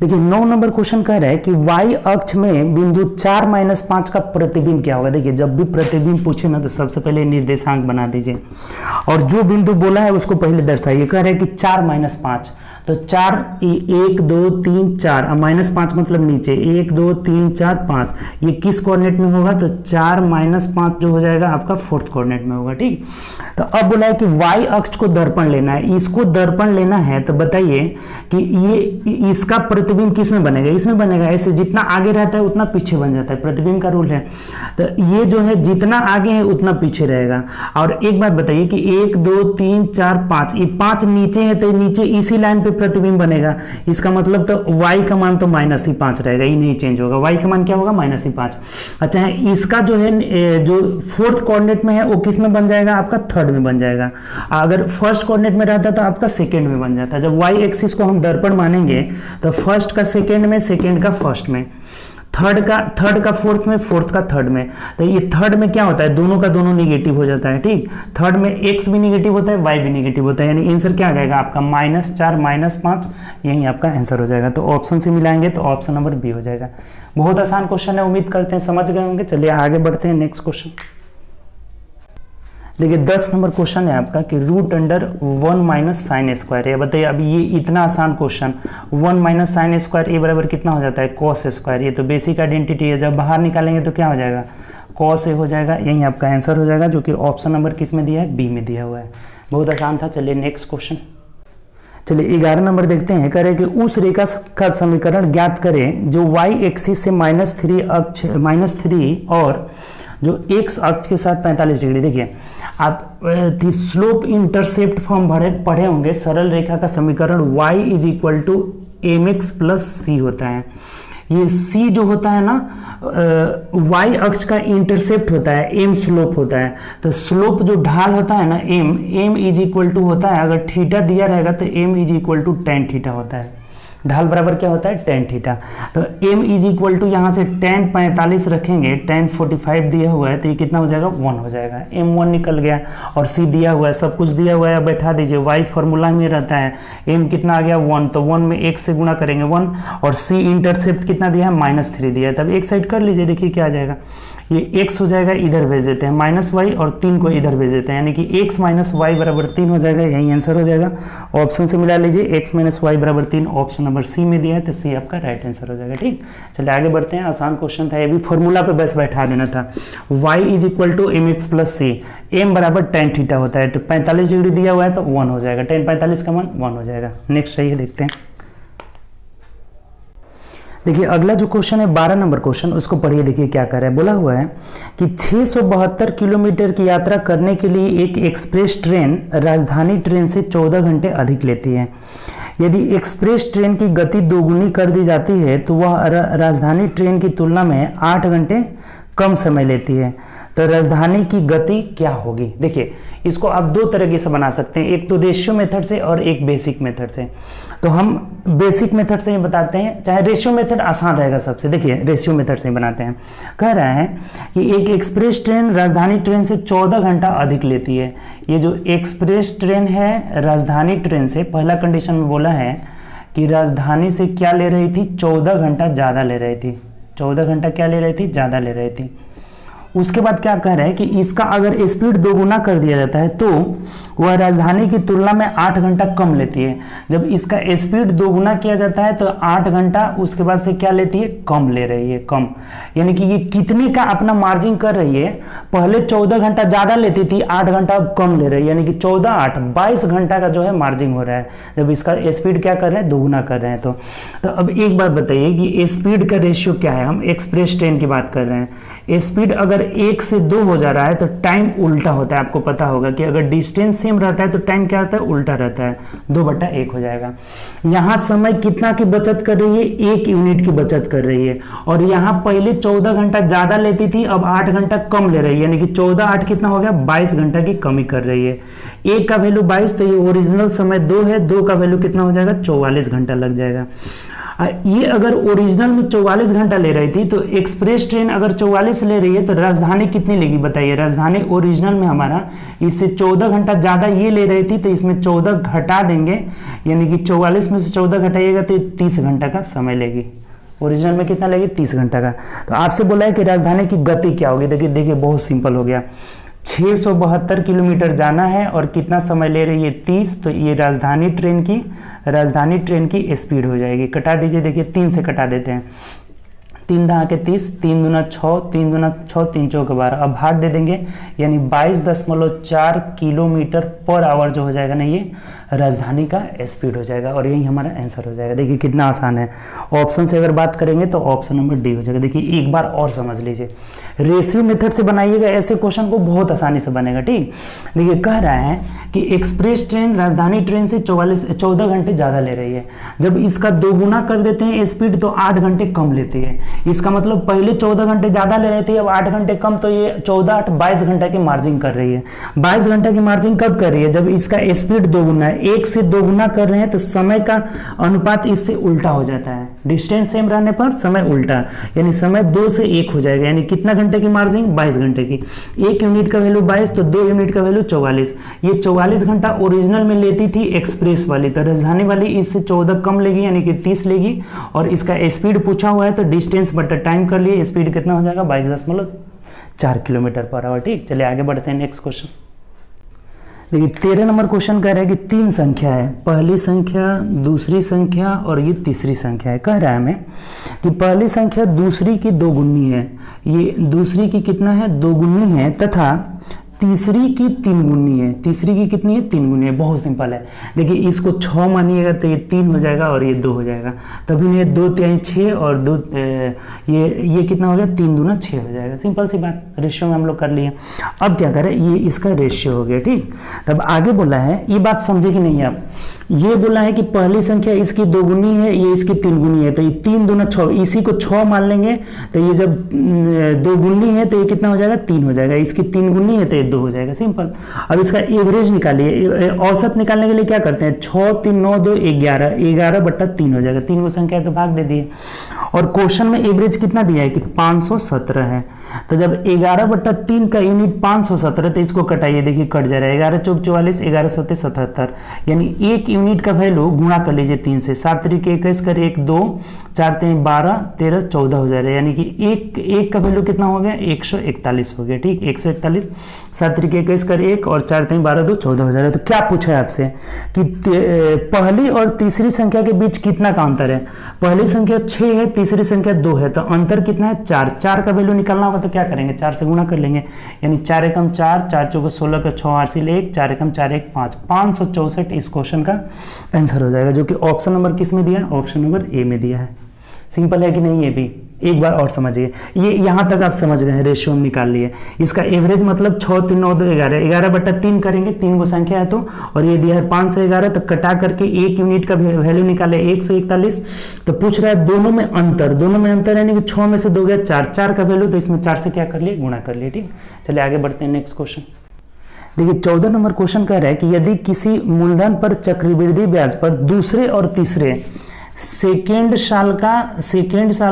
देखिए 9 नंबर क्वेश्चन कह रहा है कि y अक्ष में बिंदु 4-5 का प्रतिबिंब क्या होगा। देखिए जब भी प्रतिबिंब पूछे ना तो सबसे पहले निर्देशांक बना दीजिए और जो बिंदु बोला है उसको पहले दर्शाइए। कह रहा है कि 4-5, तो 4 1 2 3 4 -5 मतलब नीचे 1 2 3 4 5, ये किस कोऑर्डिनेट में होगा, तो 4-5 जो हो जाएगा आपका फोर्थ कोऑर्डिनेट में होगा, ठीक। तो अब बोला है कि y अक्ष को दर्पण लेना है, इसको दर्पण लेना है, तो बताइए कि ये इसका प्रतिबिंब किस में बनेगा, इसमें बनेगा, ऐसे जितना आगे रहता है उतना पीछे बन जाता है, प्रतिबिंब का रूल है। तो ये जो है जितना आगे है उतना पीछे रहेगा। और एक बात बताइए कि 1 2 3 4 5, ये 5 नीचे है तो नीचे इसी लाइन पे प्रतिबिंब बनेगा, इसका मतलब तो y का मान तो -5 रहेगा, ये नहीं चेंज होगा, y का मान क्या होगा -5। अच्छा है, इसका जो है जो फोर्थ कोऑर्डिनेट में है वो किस में बन जाएगा, आपका थर्ड में बन जाएगा। अगर फर्स्ट कोऑर्डिनेट में रहता तो आपका सेकंड में बन जाता। जब y एक्सिस को हम दर्पण मानेंगे तो फर्स्ट का सेकंड में, सेकंड का फर्स्ट में, थर्ड का फोर्थ में, फोर्थ का थर्ड में। तो ये थर्ड में क्या होता है, दोनों का दोनों निगेटिव हो जाता है, ठीक। थर्ड में x भी निगेटिव होता है, y भी निगेटिव होता है, यानी आंसर क्या आ जाएगा आपका -4 -5, यही आपका आंसर हो जाएगा। तो ऑप्शन से मिलाएंगे तो ऑप्शन नंबर बी हो जाएगा। बहुत आसान क्वेश्चन है, उम्मीद करते हैं समझ गए होंगे। चलिए आगे बढ़ते हैं नेक्स्ट क्वेश्चन। देखिए 10 नंबर क्वेश्चन है आपका कि √1 - sin स्क्वायर है। बताइए अब ये इतना आसान क्वेश्चन, 1 - sin स्क्वायर ए बराबर कितना हो जाता है, cos स्क्वायर। ये तो बेसिक आइडेंटिटी है, जब बाहर निकालेंगे तो क्या हो जाएगा, cos ए हो जाएगा, यही आपका आंसर हो जाएगा, जो कि ऑप्शन नंबर किस में दिया है, बी में दिया हुआ है। बहुत आसान था। चलिए नेक्स्ट क्वेश्चन। चलिए 11 नंबर देखते हैं। कह रहे हैं कि उस रेखा का समीकरण ज्ञात करें जो y एक्सिस से -3 और जो x अक्ष के साथ 45 डिग्री। देखिए आप स्लोप इंटरसेप्ट फॉर्म पढ़े होंगे, सरल रेखा का समीकरण y = mx + c होता है। ये c जो होता है ना y अक्ष का इंटरसेप्ट होता है, m स्लोप होता है। तो स्लोप जो ढाल होता है ना m = होता है, अगर थीटा दिया रहेगा तो m = tan थीटा होता है, ढाल बराबर क्या होता है, tan थीटा। तो m = यहाँ से tan 45 रखेंगे, tan 45 दिया हुआ है तो ये कितना हो जाएगा, 1 हो जाएगा, m1 निकल गया। और c दिया हुआ है, सब कुछ दिया हुआ है, बैठा दीजिए, y फॉर्मूला में रहता है, m कितना आ गया 1, तो 1 में 1 से गुणा करेंगे 1, और c इंटरसेप्ट कितना दिया है, -3 दिया है। तब एक साइड कर लीजिए, देखिए क्या आ जाएगा, ये x हो जाएगा, इधर भेज देते हैं -y, और 3 को इधर भेज देते हैं, यानी कि x - y = 3 हो जाएगा, यही आंसर हो जाएगा। ऑप्शन से मिला लीजिए, x - y = 3, option number C में दिया है, तो सी आपका राइट आंसर हो जाएगा, ठीक। चलिए आगे बढ़ते हैं, आसान क्वेश्चन था, ये भी फॉर्मूला पे बस बैठा देना था। y = mx + c, m = tan theta होता है, तो 45 डिग्री दिया हुआ है तो 1 हो जाएगा, tan 45 का मान 1 हो जाएगा। नेक्स्ट सही है, देखते हैं। देखिए अगला जो क्वेश्चन है 12 नंबर क्वेश्चन, उसको पढ़िए। देखिए क्या कर रहा है, बोला हुआ है कि 672 किलोमीटर की यात्रा करने के लिए एक एक्सप्रेस ट्रेन राजधानी ट्रेन से 14 घंटे अधिक लेती है। यदि एक्सप्रेस ट्रेन की गति दोगुनी कर दी जाती है तो वह राजधानी ट्रेन की तुलना में 8 घंटे कम समय लेती है, तो राजधानी की गति क्या होगी। देखिए इसको आप दो तरीके से बना सकते हैं, एक तो रेशियो मेथड से और एक बेसिक मेथड से। तो हम बेसिक मेथड से ही बताते हैं, चाहे रेशियो मेथड आसान रहेगा सबसे। देखिए रेशियो मेथड से ही बनाते हैं। कह रहा है कि एक एक्सप्रेस ट्रेन राजधानी ट्रेन से 14 घंटा अधिक लेती है। ये जो एक्सप्रेस ट्रेन है राजधानी ट्रेन से, पहला कंडीशन में बोला है कि राजधानी से क्या ले रही थी, 14 घंटा ज़्यादा ले रही थी। 14 घंटा क्या ले रही थी, ज़्यादा ले रही थी। उसके बाद क्या कह रहे हैं कि इसका अगर स्पीड दोगुना कर दिया जाता है तो वह राजधानी की तुलना में 8 घंटा कम लेती है। जब इसका स्पीड दोगुना किया जाता है तो 8 घंटा उसके बाद से क्या लेती है, कम ले रही है, कम। यानी कि ये कितने का अपना मार्जिन कर रही है, पहले 14 घंटा ज्यादा लेती थी, 8 घंटा अब कम ले रही है, यानी कि 14 8 22 घंटा का जो है मार्जिन हो रहा है जब इसका स्पीड क्या कर रहे हैं, दोगुना कर रहे हैं। तो अब एक बात बताइए कि स्पीड का रेशियो क्या है। हम एक्सप्रेस ट्रेन की बात कर रहे हैं। स्पीड अगर 1 से 2 हो जा रहा है तो टाइम उल्टा होता है। आपको पता होगा कि अगर डिस्टेंस सेम रहता है तो टाइम क्या होता है, उल्टा रहता है, 2/1 हो जाएगा। यहाँ समय कितना की बचत कर रही है, 1 यूनिट की बचत कर रही है। और यहाँ पहले 14 घंटा ज्यादा लेती थी, अब 8 घंटा कम ले रही है, यानी कि 14 8 कितना हो गया, 22 घंटा की कमी कर रही है। 1 का वैल्यू 22, तो ये ओरिजिनल समय 2 है, 2 का वैल्यू कितना हो जाएगा, 44 घंटा लग जाएगा। ये अगर ओरिजिनल में 44 घंटा ले रही थी तो एक्सप्रेस ट्रेन अगर 44 ले रही है तो राजधानी कितनी लेगी बताइए। राजधानी ओरिजिनल में हमारा इससे 14 घंटा ज्यादा ये ले रही थी, तो इसमें 14 घटा देंगे, यानी कि 44 में से 14 घटाइएगा तो 30 घंटा का समय लेगी। ओरिजिनल में कितना लेगी, 30 घंटा का। तो आपसे बोला है कि राजधानी की गति क्या होगी। देखिए बहुत सिंपल हो गया, 672 किलोमीटर जाना है और कितना समय ले रही है, 30। तो ये राजधानी ट्रेन की स्पीड हो जाएगी। कटा दीजिए, देखिए 3 से कटा देते हैं, 3 दहा के 30, 3 दूना 6, 3 दूना 6, 3 चौक 12। अब भाग दे देंगे, यानी 22.4 किलोमीटर पर आवर जो हो जाएगा ना, ये राजधानी का स्पीड हो जाएगा और यही हमारा आंसर हो जाएगा। देखिए कितना आसान है। ऑप्शन से अगर बात करेंगे तो ऑप्शन नंबर डी हो जाएगा। देखिए एक बार और समझ लीजिए, रेशियो मेथड से बनाइएगा, ऐसे क्वेश्चन को बहुत आसानी से बनेगा। ठीक, देखिए कह रहा है कि एक्सप्रेस ट्रेन राजधानी ट्रेन से 14 घंटे ज्यादा ले रही है। जब इसका दोगुना कर देते हैं स्पीड तो 8 घंटे कम लेती है। इसका मतलब पहले 14 घंटे ज्यादा ले रहे थे, अब 8 घंटे कम, तो ये 14 8 22 घंटा की मार्जिन कर रही है। 22 घंटा की मार्जिन कब कर रही है, जब इसका स्पीड दोगुना है। 1 से दोगुना कर रहे हैं तो समय का अनुपात इससे उल्टा हो जाता है। डिस्टेंस सेम रहने पर समय उल्टा, यानी समय 2 से 1 हो जाएगा। यानी कितना घंटे की मार्जिन, 22 घंटे की। 1 यूनिट का वैल्यू 22, तो 2 यूनिट का वैल्यू 44। ये 44 घंटा ओरिजिनल में लेती थी एक्सप्रेस वाली, तो राजधानी वाली इससे 14 कम लेगी, यानी कि 30 लेगी। और इसका स्पीड पूछा हुआ है तो डिस्टेंस बटा टाइम कर लिए, स्पीड कितना हो जाएगा, 22.4 किलोमीटर पर आवर। ठीक, चलिए आगे बढ़ते हैं नेक्स्ट क्वेश्चन। देखिए 13 नंबर क्वेश्चन कह रहा है कि 3 संख्या है, पहली संख्या, दूसरी संख्या और ये तीसरी संख्या है। कह रहा है हमें कि पहली संख्या दूसरी की दोगुनी है, ये दूसरी की कितना है, दोगुनी है, तथा तीसरी की 3 गुनी है। तीसरी की कितनी है, 3 गुनी है। बहुत सिंपल है। देखिए इसको 6 मानिएगा तो ये 3 हो जाएगा और ये 2 हो जाएगा, तभी ये 2 3 6 और 2 ये कितना हो गया, 3 दूना 6 हो जाएगा। सिंपल सी बात, रेशियो में हम लोग कर लिए। अब क्या करें, ये इसका रेशियो हो गया। ठीक, तब आगे बोला है, ये बात समझे कि नहीं आप, ये बोला है कि पहली संख्या इसकी 2 गुनी है, ये इसकी 3 गुनी है, तो ये 3 दूना 6, इसी को 6 मान लेंगे, तो ये जब 2 गुनी है तो ये कितना हो जाएगा, 3 हो जाएगा। इसकी 3 गुनी है तो 2 हो जाएगा। सिंपल। अब इसका एवरेज निकालिए, औसत निकालने के लिए क्या करते हैं, 6 3 9 2 11, 11/3 हो जाएगा। 3 को संख्या है तो भाग दे दिए। और क्वेश्चन में एवरेज कितना दिया है कि 517 है, तो जब 11/3 का यूनिट 517, तो इसको कटाइए, देखिए कट जा रहा है, 11 चौक 44, 11 सत्ते 77, यानी 1 यूनिट का वैल्यू गुणा कर लीजिए 3 से, 7 तरीके 21 कर 1 2, 4 3 12 13 14 हो जा रहा है, यानी कि एक का वैल्यू कितना हो गया, 141 हो गया। ठीक, 141, 7 तरीके 21 कर 1 और 4 3 12 2 14 हो जा रहा है। तो क्या पूछा है आपसे कि पहली और तीसरी संख्या के बीच कितना का अंतर है। पहली संख्या 6 है, तीसरी संख्या 2 है, तो अंतर कितना है, 4। 4 का वैल्यू निकालना होगा तो क्या करेंगे, 4 से गुणा कर लेंगे, यानी 4 एकम 4, 4 चौके 16 का 6 8 1, 4 एकम 4 1 5, 564 इस क्वेश्चन का आंसर हो जाएगा, जो कि ऑप्शन नंबर किस में दिया है, ऑप्शन नंबर ए में दिया है। सिंपल है कि नहीं, ये भी एक बार और समझिए। ये यहाँ तक आप समझ गए हैं, रेशियो में निकाल लिए। इसका एवरेज मतलब 6 3 9 2 11, 11/3 करेंगे, 3 को संख्या है तो, और ये दिया है 511, तो कटा करके 1 यूनिट का वैल्यू निकाले 141। तो पूछ रहा है दोनों में अंतर, यानी कि 6 में से 2 गया 4, 4 का वैल्यू, तो इसमें 4 से क्या कर लिए, गुणा कर लिए। ठीक, चलिए आगे बढ़ते हैं नेक्स्ट क्वेश्चन। देखिए 14 नंबर क्वेश्चन कह रहा है कि यदि किसी मूलधन पर चक्रवृद्धि ब्याज पर दूसरे और तीसरे सेकेंड साल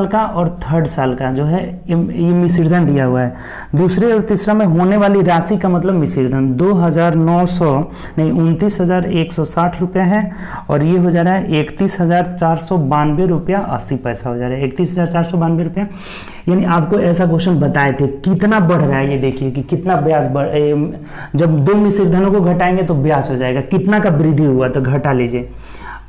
का और थर्ड साल का जो है ये मिश्रधन दिया हुआ है। दूसरे और तीसरा में होने वाली राशि का मतलब मिश्रधन 29,160 रुपया है और ये हो जा रहा है 31,492 रुपया 80 पैसा हो जा रहा है, 31,492 रुपया। यानी आपको ऐसा क्वेश्चन बताए थे कितना बढ़ रहा है, ये देखिए कि कितना ब्याज जब दो मिश्रधनों को घटाएंगे तो ब्याज हो जाएगा, कितना का वृद्धि हुआ तो घटा लीजिए।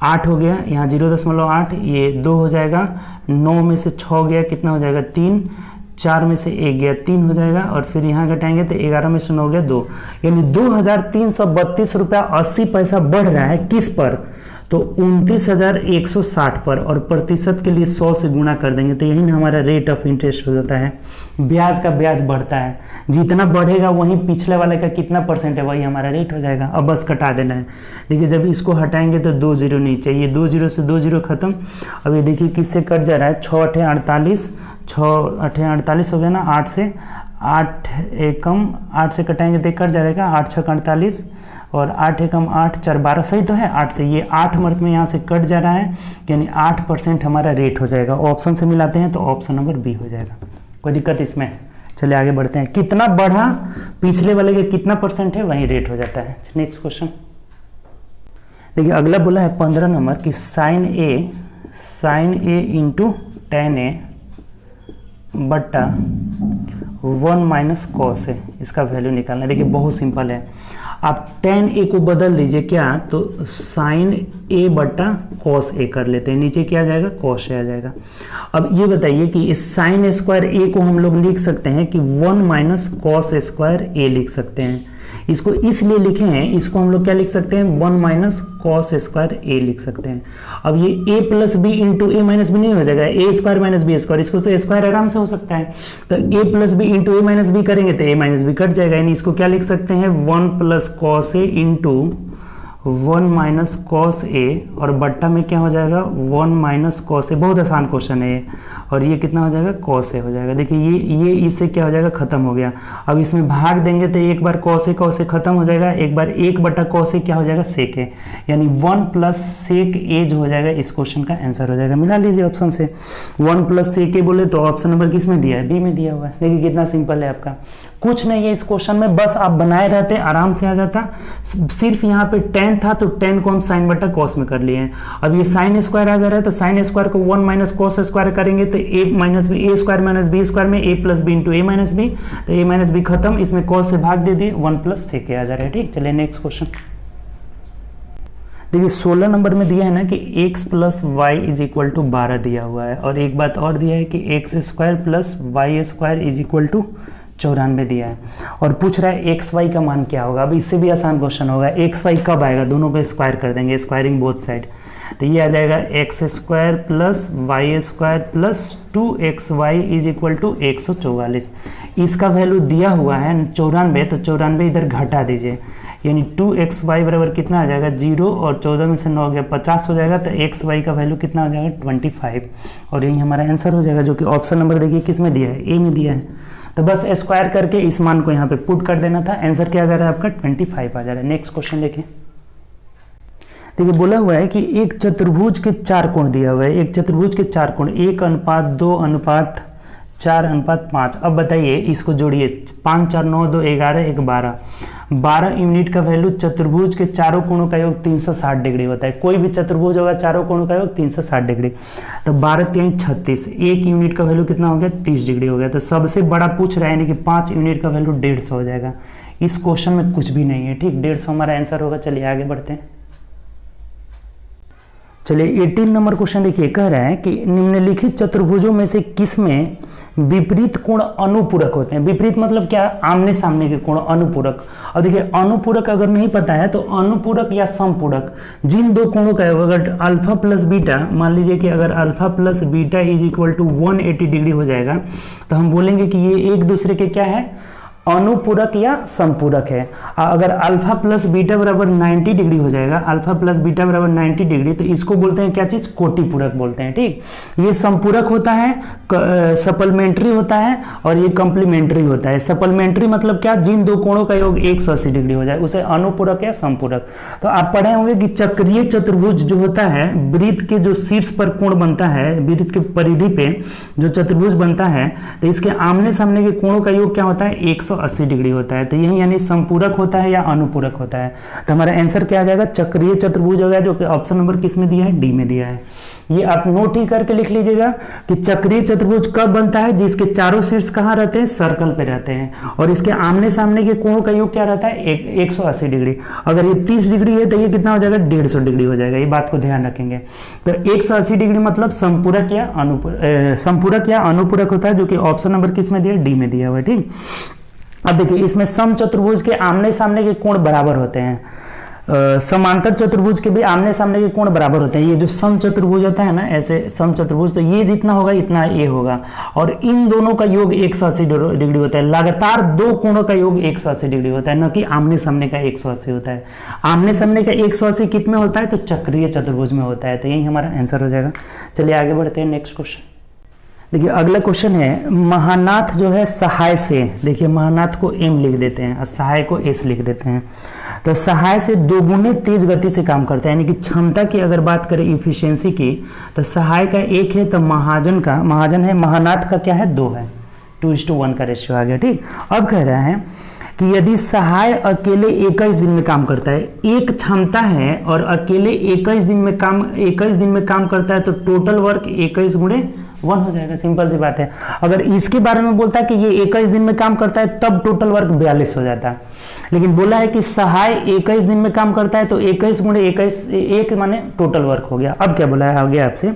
8 हो गया, यहाँ 0.8, ये 2 हो जाएगा, 9 में से 6 गया, कितना हो जाएगा 3, 4 में से 1 गया 3 हो जाएगा, और फिर यहाँ घटाएंगे तो 11 में से 9 गया 2, यानी 2,332 रुपया 80 पैसा बढ़ रहा है। किस पर? तो 29,160 पर, और प्रतिशत के लिए 100 से गुणा कर देंगे तो यही ना हमारा रेट ऑफ इंटरेस्ट हो जाता है। ब्याज का ब्याज बढ़ता है, जितना बढ़ेगा वहीं पिछले वाले का कितना परसेंट है वही हमारा रेट हो जाएगा। अब बस कटा देना है। देखिए जब इसको हटाएंगे तो 2 जीरो नीचे, ये 2 जीरो से 2 जीरो खत्म। अब ये देखिए किससे कट जा रहा है, 6 8 48, 6 8 48 हो गया ना, 8 से 8 एकम 8 से कटाएंगे तो कट जाएगा 8 6 48, और 8 एकम 8 4 12, सही तो है 8 से, ये 8 मार्क में यहाँ से कट जा रहा है, यानी 8% हमारा रेट हो जाएगा। ऑप्शन से मिलाते हैं तो ऑप्शन नंबर बी हो जाएगा। कोई दिक्कत इसमें? चलिए आगे बढ़ते हैं। कितना बढ़ा पिछले वाले के कितना परसेंट है वही रेट हो जाता है। नेक्स्ट क्वेश्चन देखिए, अगला बोला है 15 नंबर कि sine a into tan A बट्टा 1 माइनस कॉस ए, इसका वैल्यू निकालना है। देखिए बहुत सिंपल है, आप tan A को बदल दीजिए क्या, तो साइन A बट्टा कॉस A कर लेते हैं, नीचे क्या आ जाएगा कॉस A आ जाएगा। अब ये बताइए कि इस साइन स्क्वायर A को हम लोग लिख सकते हैं कि 1 माइनस कॉस स्क्वायर A लिख सकते हैं। इसको इसलिए लिखे हैं, इसको हम लोग क्या लिख सकते हैं 1 माइनस कॉस स्क्वायर A लिख सकते हैं। अब ये A plus b into a minus b नहीं हो जाएगा, a square minus b square, इसको तो स्क्वायर आराम से हो सकता है, तो A plus b into a minus b करेंगे तो ए माइनस बी कट जाएगा, यानी इसको क्या लिख सकते हैं 1 plus cos A into 1 minus cos A, और बट्टा में क्या हो जाएगा 1 माइनस कॉस ए। बहुत आसान क्वेश्चन है ये, और ये कितना हो जाएगा कॉस ए हो जाएगा। देखिए ये इससे क्या हो जाएगा खत्म हो गया। अब इसमें भाग देंगे तो एक बार कॉस ए खत्म हो जाएगा, एक बार 1 बटा कॉस ए क्या हो जाएगा सेक ए, यानी 1 प्लस सेक ए जो हो जाएगा इस क्वेश्चन का आंसर हो जाएगा। मिला लीजिए ऑप्शन से, 1 प्लस सेक ए बोले तो ऑप्शन नंबर किस में दिया है, बी में दिया हुआ है। देखिए कितना सिंपल है आपका, कुछ नहीं है इस क्वेश्चन में, बस आप बनाए रहते आराम से आ जाता। सिर्फ यहाँ पे tan था तो tan को हम साइन बटा कॉस में कर लिए हैं। अब ये साइन स्क्वायर आ जा रहा है तो साइन स्क्वायर को 1 माइनस कॉस स्क्वायर करेंगे तो a minus b, a square minus b square में a plus b into a minus b, तो a माइनस बी खत्म, इसमें कॉस से भाग दे दिए, 1 प्लस सेक आ जा रहा है। ठीक, चलिए नेक्स्ट क्वेश्चन देखिए 16 नंबर में दिया है ना कि x plus y is equal to 12 दिया हुआ है, और एक बात और दिया है कि x square plus y square is equal to 94 दिया है, और पूछ रहा है एक्स वाई का मान क्या होगा। अब इससे भी आसान क्वेश्चन होगा, एक्स वाई कब आएगा, दोनों को स्क्वायर कर देंगे, स्क्वायरिंग बोथ साइड, तो ये आ जाएगा x square plus y square plus 2xy is equal to 144। इसका वैल्यू दिया हुआ है 94, तो 94 इधर घटा दीजिए, यानी 2xy बराबर कितना आ जाएगा 0, और 14 में से 9 गया 50 हो जाएगा, तो xy का वैल्यू कितना हो जाएगा 25, और यही हमारा आंसर हो जाएगा, जो कि ऑप्शन नंबर देखिए किस में दिया है, ए में दिया है। तो बस स्क्वायर करके इस मान को यहाँ पे पुट कर देना था, आंसर क्या आ जा रहा है आपका 25 आ जा रहा है। नेक्स्ट क्वेश्चन देखिए, देखिए बोला हुआ है कि एक चतुर्भुज के 4 कोण दिया हुआ है, एक चतुर्भुज के 4 कोण 1:2:4:5। अब बताइए इसको जोड़िए, 5 4 9 2 11 1 12, 12 यूनिट का वैल्यू चतुर्भुज के चारों कोणों का योग 360 डिग्री होता है। कोई भी चतुर्भुज होगा चारों कोणों का योग 360 डिग्री, तो 12 3 36, 1 यूनिट का वैल्यू कितना हो गया 30 डिग्री हो गया। तो सबसे बड़ा पूछ रहा है, यानी कि 5 यूनिट का वैल्यू 150 हो जाएगा। इस क्वेश्चन में कुछ भी नहीं है, ठीक, 150 हमारा आंसर होगा। चलिए आगे बढ़ते हैं। चलिए 18 नंबर क्वेश्चन देखिए, कह रहा है कि निम्नलिखित चतुर्भुजों में से किसमें विपरीत कोण अनुपूरक होते हैं। विपरीत मतलब क्या, आमने सामने के कोण अनुपूरक। और देखिए अनुपूरक अगर नहीं पता है तो अनुपूरक या समपूरक, जिन दो कोणों का अगर अल्फा प्लस बीटा, मान लीजिए कि अगर alpha plus beta is equal to 180 degree हो जाएगा, तो हम बोलेंगे कि ये एक दूसरे के क्या है अनुपूरक या संपूरक है। अगर अल्फा प्लस बीटा बराबर 90 डिग्री हो जाएगा, अल्फा प्लस बीटा बराबर 90 डिग्री, तो इसको बोलते हैं क्या चीज, कोटिपूरक बोलते हैं। ठीक, ये संपूरक होता है, सप्लीमेंट्री होता है, और ये कॉम्प्लीमेंट्री होता है। सप्लीमेंट्री मतलब क्या, जिन दो कोणों का योग 180 डिग्री हो जाए उसे अनुपूरक या संपूरक। तो आप पढ़े होंगे कि चक्रीय चतुर्भुज जो होता है, वृत्त के जो शीर्ष पर कोण बनता है, वृत्त के परिधि पे जो चतुर्भुज बनता है, तो इसके आमने सामने के कोणों का योग क्या होता है, 180 डिग्री होता है। तो यही यानी संपूरक होता है या अनुपूरक होता है। तो हमारा आंसर क्या आ जाएगा, चक्रीय चतुर्भुज होगा, जो कि ऑप्शन नंबर किस में दिया है, डी में दिया है। ये आप नोट ही करके लिख लीजिएगा कि चक्रीय चतुर्भुज कब बनता है, जिसके चारों शीर्ष कहाँ रहते हैं, सर्कल पे रहते हैं, और इसके आमने सामने के कोणों का योग क्या रहता है, 180 डिग्री। अगर ये 30 डिग्री है तो ये कितना हो जाएगा, 150 डिग्री हो जाएगा। ये बात को ध्यान रखेंगे। तो 180 डिग्री मतलब संपूरक या अनुपूरक होता है, जो कि ऑप्शन नंबर किस में दिया, डी में दिया हुआ है। ठीक, अब देखिए इसमें समचतुर्भुज के आमने सामने के कोण बराबर होते हैं, समांतर चतुर्भुज के भी आमने सामने के कोण बराबर होते हैं। ये जो समचतुर्भुज होता है ना, ऐसे समचतुर्भुज, तो ये जितना होगा इतना ये होगा, और इन दोनों का योग 180 डिग्री होता है। लगातार दो कोणों का योग 180 डिग्री होता है, न कि आमने सामने का 180 होता है। आमने सामने का 180 कित में होता है, तो चक्रीय चतुर्भुज में होता है। तो यही हमारा आंसर हो जाएगा। चलिए आगे बढ़ते हैं, नेक्स्ट क्वेश्चन। देखिए अगला क्वेश्चन है, महानाथ जो है सहाय से, देखिए महानाथ को एम लिख देते हैं और सहाय को एस लिख देते हैं। तो सहाय से दोगुने तेज गति से काम करता है, यानी कि क्षमता की अगर बात करें, इफिशियंसी की, तो सहाय का 1 है, तो महाजन है, महानाथ का क्या है, 2 है, 2:1 का रेशियो आ गया। ठीक, अब कह रहा है कि यदि सहाय अकेले 21 दिन में काम करता है, एक क्षमता है और अकेले 21 दिन में काम करता है, तो टोटल वर्क 21 गुणे 1 हो जाएगा। सिंपल सी बात है। अगर इसके बारे में बोलता है कि ये 21 दिन में काम करता है, तब टोटल वर्क 42 हो जाता है। लेकिन बोला है कि सहाय 21 दिन में काम करता है, तो 21 गुणे 21, 1 माने टोटल वर्क हो गया। अब क्या बोला है आगे आपसे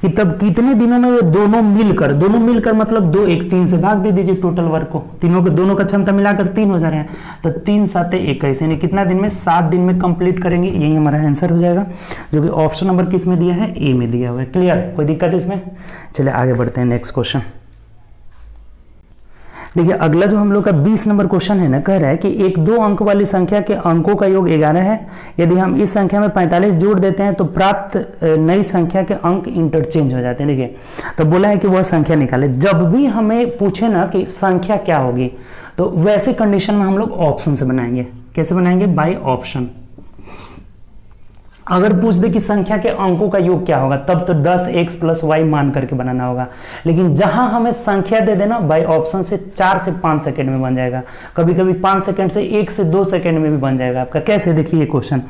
कि तब कितने दिनों में ये दोनों मिलकर मतलब 2 1 3 से भाग दे दीजिए टोटल वर्क को। दोनों का क्षमता मिलाकर 3 हो जा रहे हैं, तो 3 7 21, यानी कितना दिन में, 7 दिन में कंप्लीट करेंगे। यही हमारा आंसर हो जाएगा, जो कि ऑप्शन नंबर किस में दिया है, ए में दिया हुआ है। क्लियर, कोई दिक्कत इसमें? चलिए आगे बढ़ते हैं, नेक्स्ट क्वेश्चन। देखिए अगला जो हम लोग का 20 नंबर क्वेश्चन है ना, कह रहा है कि एक 2 अंक वाली संख्या के अंकों का योग 11 है। यदि हम इस संख्या में 45 जोड़ देते हैं तो प्राप्त नई संख्या के अंक इंटरचेंज हो जाते हैं। देखिए तो बोला है कि वह संख्या निकाले। जब भी हमें पूछे ना कि संख्या क्या होगी, तो वैसे कंडीशन में हम लोग ऑप्शन से बनाएंगे। कैसे बनाएंगे? By option. अगर पूछ दे कि संख्या के अंकों का योग क्या होगा, तब तो 10x + y मान करके बनाना होगा। लेकिन जहां हमें संख्या दे देना, बाय ऑप्शन से 4 से 5 सेकंड में बन जाएगा। कभी कभी 5 सेकंड से 1 से 2 सेकंड में भी बन जाएगा आपका। कैसे? देखिए ये क्वेश्चन,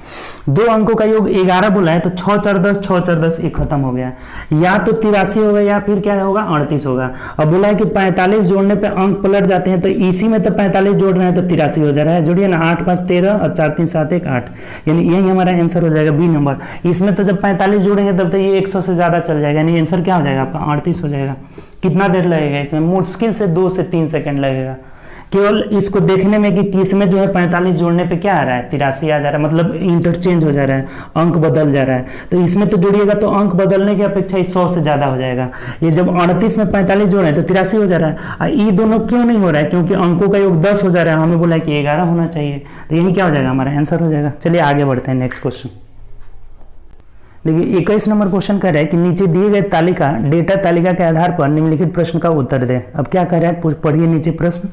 2 अंकों का योग 11 बोला है, तो 6 4 10, 6 4 10, ये खत्म हो गया। या तो 83 होगा या फिर क्या होगा, 38 होगा। अब बोला है कि 45 जोड़ने पर अंक पलट जाते हैं, तो इसी में तो 45 जोड़ रहे हैं तो 83 हो जा रहा है। जोड़िए ना, 8 5 13 और 4 3 7 1 8, यानी यही हमारा आंसर हो जाएगा नंबर। इसमें तो जब 45 जोड़ेंगे तब तो ये 100 से ज्यादा चल जाएगा, यानी आंसर क्या हो जाएगा आपका, 38 हो जाएगा। कितना देर लगेगा इसमें? मुश्किल से 2 से 3 सेकंड लगेगा केवल इसको देखने में कि इसमें जो है 45 जोड़ने पे क्या आ रहा है, 83 आ जा रहा है, मतलब इंटरचेंज हो जा रहा है, अंक बदल जा रहा है। तो इसमें तो जोड़िएगा तो अंक बदलने की अपेक्षा 100 से ज्यादा हो जाएगा। ये जब 38 में 45 जोड़े तो 83 हो जा रहा है। ये दोनों क्यों नहीं हो रहा है? क्योंकि अंकों का योग 10 हो जा रहा है, हमें बोला है कि 11 होना चाहिए। तो यही क्या हो जाएगा, हमारा आंसर हो जाएगा। चलिए आगे बढ़ते हैं, नेक्स्ट क्वेश्चन। देखिए 21 नंबर क्वेश्चन कह रहा है कि नीचे दिए गए तालिका, डेटा तालिका के आधार पर निम्नलिखित प्रश्न का उत्तर दें। अब क्या कह रहा है, पढ़िए नीचे प्रश्न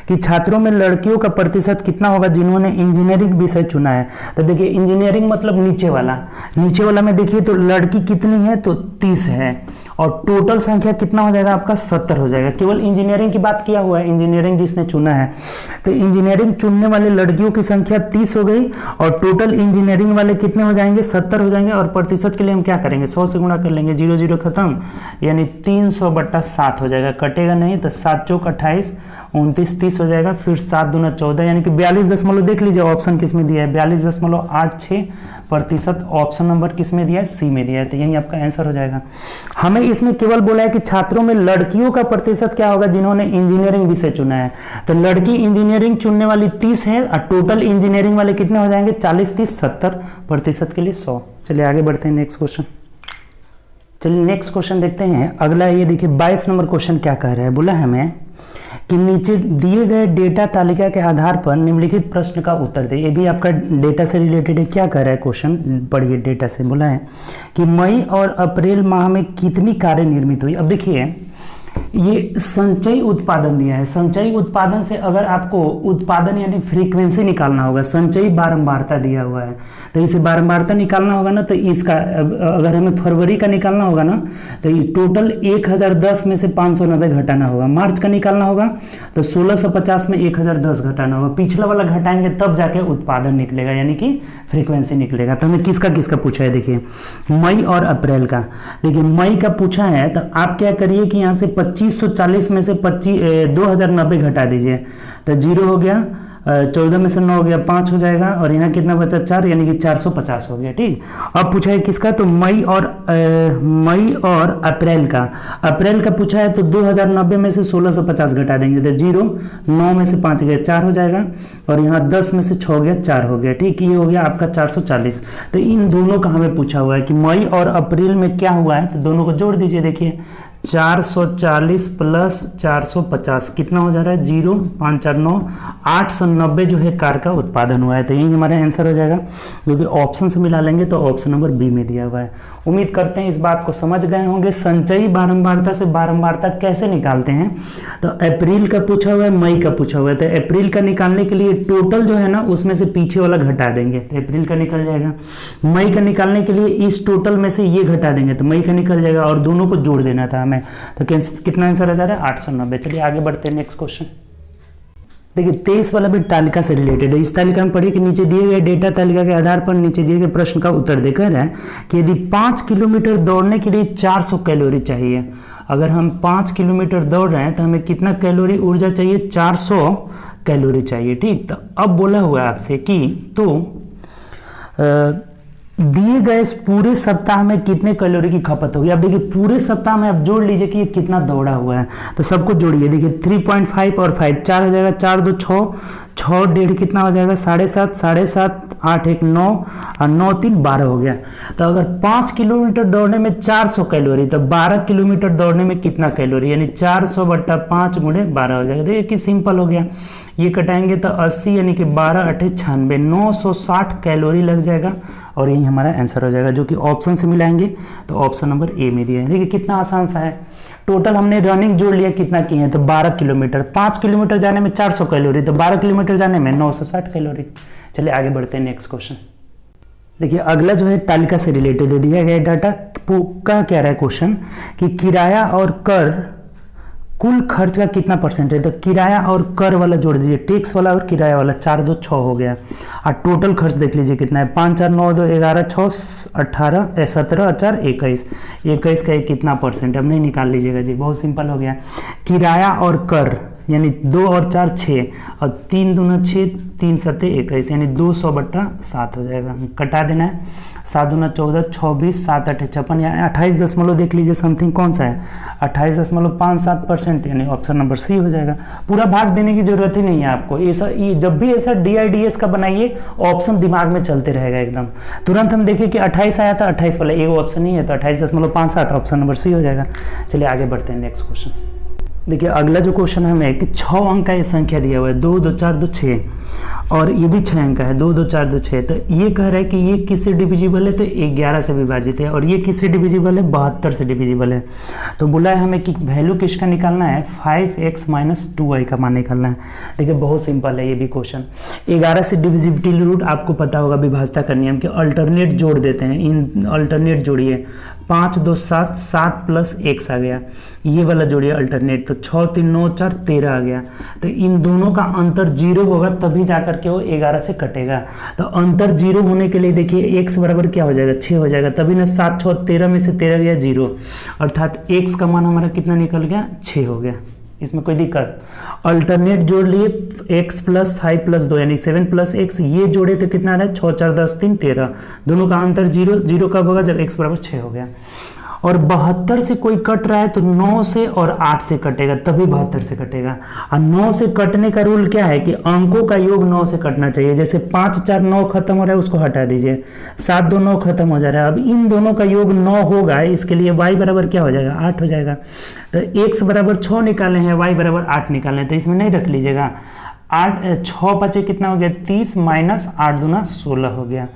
कि छात्रों में लड़कियों का प्रतिशत कितना होगा जिन्होंने इंजीनियरिंग विषय चुना है। तो देखिए इंजीनियरिंग मतलब नीचे वाला में देखिए तो लड़की कितनी है, तो 30 है, और टोटल संख्या कितना हो जाएगा आपका, 70 हो जाएगा। केवल इंजीनियरिंग की बात किया हुआ है, इंजीनियरिंग जिसने चुना है। तो इंजीनियरिंग चुनने वाले लड़कियों की संख्या 30 हो गई, और टोटल इंजीनियरिंग वाले कितने हो जाएंगे, 70 हो जाएंगे। और प्रतिशत के लिए हम क्या करेंगे, 100 से गुणा कर लेंगे, 0 0 खत्म, यानी 300/7 हो जाएगा। कटेगा नहीं, तो 7 चौक 28, 29 30 हो जाएगा। फिर 7 दूना 14, यानी कि 42 देख लीजिए ऑप्शन किस में दिया है, 42.86%। ऑप्शन नंबर किस में दिया है, सी में दिया है। तो यही आपका आंसर हो जाएगा। हमें इसमें केवल बोला है कि छात्रों में लड़कियों का प्रतिशत क्या होगा जिन्होंने इंजीनियरिंग विषय चुना है। तो लड़की इंजीनियरिंग चुनने वाली 30 है, और टोटल इंजीनियरिंग वाले कितने हो जाएंगे, 40 30 70, प्रतिशत के लिए 100। चलिए आगे बढ़ते हैं, नेक्स्ट क्वेश्चन। चलिए नेक्स्ट क्वेश्चन देखते हैं। अगला ये देखिए 22 नंबर क्वेश्चन क्या कह रहा है, बोला हमें कि नीचे दिए गए डेटा तालिका के आधार पर निम्नलिखित प्रश्न का उत्तर दे। ये भी आपका डेटा से रिलेटेड है। क्या कह रहा है क्वेश्चन, पढ़िए। डेटा से बोला है कि मई और अप्रैल माह में कितनी कारें निर्मित हुई। अब देखिए ये संचयी उत्पादन दिया है। संचयी उत्पादन से अगर आपको उत्पादन यानी फ्रीक्वेंसी निकालना होगा, संचयी बारंबारता दिया हुआ है, तो इसे बारंबारता निकालना होगा ना, तो इसका अगर हमें फरवरी का निकालना होगा ना, तो ये टोटल 1010 में से 590 घटाना होगा। मार्च का निकालना होगा तो 1650 में 1010 घटाना होगा। पिछला वाला घटाएंगे तब जाके उत्पादन निकलेगा, यानी कि फ्रीक्वेंसी निकलेगा। तो हमें किसका किसका पूछा है, देखिए मई और अप्रैल का। देखिए मई का पूछा है तो आप क्या करिए कि यहाँ से 2540 में से 2090 घटा दीजिए, तो 0 हो गया, 14 में से 9 हो गया, 5 हो जाएगा, और यहाँ कितना बचा 4, यानी कि 450 हो गया। ठीक, अब पूछा है किसका, तो मई और अप्रैल का। अप्रैल का पूछा है तो 2090 में से 1650 घटा देंगे, तो 0, 9 में से 5 गया 4 हो जाएगा, और यहाँ 10 में से 6 गया 4 हो गया। ठीक, ये हो गया आपका 440। तो इन दोनों का हमें पूछा हुआ है कि मई और अप्रैल में क्या हुआ है, तो दोनों को जोड़ दीजिए। देखिए 440 प्लस 450 कितना हो जा रहा है, 0, 5 4 9, 890 जो है कार का उत्पादन हुआ है। तो यही हमारा आंसर हो जाएगा, क्योंकि ऑप्शन से मिला लेंगे तो ऑप्शन नंबर बी में दिया हुआ है। उम्मीद करते हैं इस बात को समझ गए होंगे। संचयी बारंबारता से बारंबारता कैसे निकालते हैं, तो अप्रैल का पूछा हुआ है, मई का पूछा हुआ है। तो अप्रैल का निकालने के लिए टोटल जो है ना उसमें से पीछे वाला घटा देंगे, तो अप्रैल का निकल जाएगा। मई का निकालने के लिए इस टोटल में से ये घटा देंगे, तो मई का निकल जाएगा, और दोनों को जोड़ देना था हमें। तो कितना आंसर आ जा रहा है, 890। चलिए आगे बढ़ते हैं, नेक्स्ट क्वेश्चन। देखिए 23 वाला भी तालिका से रिलेटेड है। इस तालिका में पढ़िए कि नीचे दिए गए डेटा तालिका के आधार पर नीचे दिए गए प्रश्न का उत्तर देकर है कि यदि 5 किलोमीटर दौड़ने के लिए 400 कैलोरी चाहिए, अगर हम 5 किलोमीटर दौड़ रहे हैं तो हमें कितना कैलोरी ऊर्जा चाहिए, 400 कैलोरी चाहिए। ठीक, तो अब बोला हुआ है आपसे कि तो दिए गए पूरे सप्ताह में कितने कैलोरी की खपत होगी। अब देखिए पूरे सप्ताह में आप जोड़ लीजिए कि ये कितना दौड़ा हुआ है, तो सबको जोड़िए। देखिए 3.5 और 5 4 हो जाएगा, 4 2 6, 6 1.5 कितना हो जाएगा, 7.5, 7.5 8 1 9, और 9 3 12 हो गया। तो अगर 5 किलोमीटर दौड़ने में 400 कैलोरी, तो 12 किलोमीटर दौड़ने में कितना कैलोरी, यानी 400/5 × 12 हो जाएगा। देखिए कि सिंपल हो गया, ये कटाएंगे तो 80, यानी कि 12 8 96, 960 कैलोरी लग जाएगा, और यही हमारा आंसर हो जाएगा, जो कि ऑप्शन से मिलाएंगे तो ऑप्शन नंबर ए में दिया है। देखिए कितना आसान सा है। टोटल हमने रनिंग जोड़ लिया, कितना किए हैं, तो 12 किलोमीटर। 5 किलोमीटर जाने में 400 कैलोरी, तो 12 किलोमीटर जाने में 960 कैलोरी। चलिए आगे बढ़ते हैं, नेक्स्ट क्वेश्चन। देखिए अगला जो है तालिका से रिलेटेड है, दिया गया डाटा का क्या रहा है क्वेश्चन कि किराया और कर कुल खर्च का कितना परसेंट है। तो किराया और कर वाला जोड़ दीजिए, टैक्स वाला और किराया वाला, 4 2 6 हो गया। और टोटल खर्च देख लीजिए कितना है, 5 4 9 2 11 6 18 17 4 21, 21 का कितना परसेंट है, अब नहीं निकाल लीजिएगा जी, बहुत सिंपल हो गया। किराया और कर यानी 2 और 4 6, और 3 दूना 6, 3 7 21, यानी 200/7 हो जाएगा। कटा देना है, 7 दूना 14, 26, 7 8 56, यानी 28 दशमलव देख लीजिए समथिंग कौन सा है, 28.57%, यानी ऑप्शन नंबर सी हो जाएगा। पूरा भाग देने की जरूरत ही नहीं है आपको। ऐसा जब भी ऐसा DIDS का बनाइए ऑप्शन दिमाग में चलते रहेगा एकदम। तुरंत हम देखिए कि 28 आया था, 28 वाला एक ऑप्शन नहीं है, तो 28.57 ऑप्शन नंबर सी हो जाएगा। चलिए आगे बढ़ते हैं, नेक्स्ट क्वेश्चन। देखिए अगला जो क्वेश्चन है हमें कि 6 अंक का ये संख्या दिया हुआ है, 2 2 4 2 6, और ये भी 6 अंक का है, 2 2 4 2 6। तो ये कह रहा है कि ये किससे डिविजिबल है, तो 11 से विभाजित है, और ये किससे डिविजिबल है, 72 से डिविजिबल है। तो बोला है हमें कि वैल्यू किसका निकालना है, 5x - 2y का मान निकालना है। देखिए बहुत सिंपल है ये भी क्वेश्चन। 11 से डिविजिबिलिटी रूट आपको पता होगा, विभाजता का नियम के अल्टरनेट जोड़ देते हैं, इन अल्टरनेट जोड़िए, 5 2 7, 7 + x आ गया, ये वाला जोड़िए अल्टरनेट, तो 6 3 9 4 13 आ गया। तो इन दोनों का अंतर 0 होगा तभी जाकर के वो 11 से कटेगा। तो अंतर 0 होने के लिए देखिए x बराबर क्या हो जाएगा, 6 हो जाएगा, तभी ना 7 6 13 में से 13 गया 0, अर्थात x का मान हमारा कितना निकल गया, 6 हो गया। इसमें कोई दिक्कत, अल्टरनेट जोड़ लिए, x + 5 + 2 यानी 7 + x, ये जोड़े तो कितना आ रहा है, 6 4 10 3 13, दोनों का अंतर 0 0 कब होगा, जब x बराबर 6 हो गया। और 72 से कोई कट रहा है तो 9 से और 8 से कटेगा, तभी 72 से कटेगा। और 9 से कटने का रूल क्या है कि अंकों का योग 9 से कटना चाहिए। जैसे 5 4 9 खत्म हो रहा है, उसको हटा दीजिए, 7 2 9 खत्म हो जा रहा है। अब इन दोनों का योग 9 होगा, इसके लिए y बराबर क्या हो जाएगा, 8 हो जाएगा। तो x बराबर 6 निकाले हैं, y बराबर 8 निकाले हैं, तो इसमें नहीं रख लीजिएगा। 8 6 बचे कितना हो गया, 30 माइनस 8 दूना 16 हो गया।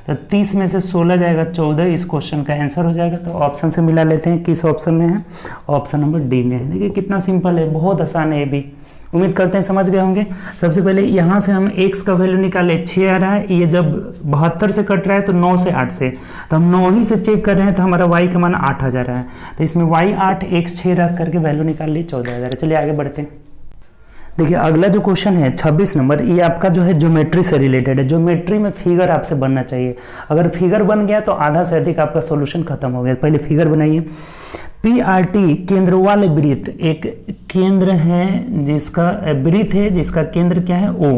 तो 30 में से 16 जाएगा 14, इस क्वेश्चन का आंसर हो जाएगा। तो ऑप्शन से मिला लेते हैं, किस ऑप्शन में है, ऑप्शन नंबर डी में है। देखिए कितना सिंपल है, बहुत आसान है ये भी। उम्मीद करते हैं समझ गए होंगे। सबसे पहले यहाँ से हम x का वैल्यू निकाले, 6 आ रहा है, ये जब 72 से कट रहा है तो 9 से 8 से, तो हम 9 ही से चेक कर रहे हैं, तो हमारा y का मान 8 आ जा रहा है। तो इसमें y 8 x 6 रख करके वैल्यू निकाल ली, 14 आ जा रहा है। चलिए आगे बढ़ते हैं। देखिए अगला जो क्वेश्चन है 26 नंबर, ये आपका जो है ज्योमेट्री से रिलेटेड है। ज्योमेट्री में फिगर आपसे बनना चाहिए, अगर फिगर बन गया तो आधा से अधिक आपका सॉल्यूशन खत्म हो गया। पहले फिगर बनाइए। PRT केंद्र वाले वृत्त, एक केंद्र है जिसका वृत्त है जिसका केंद्र क्या है, O,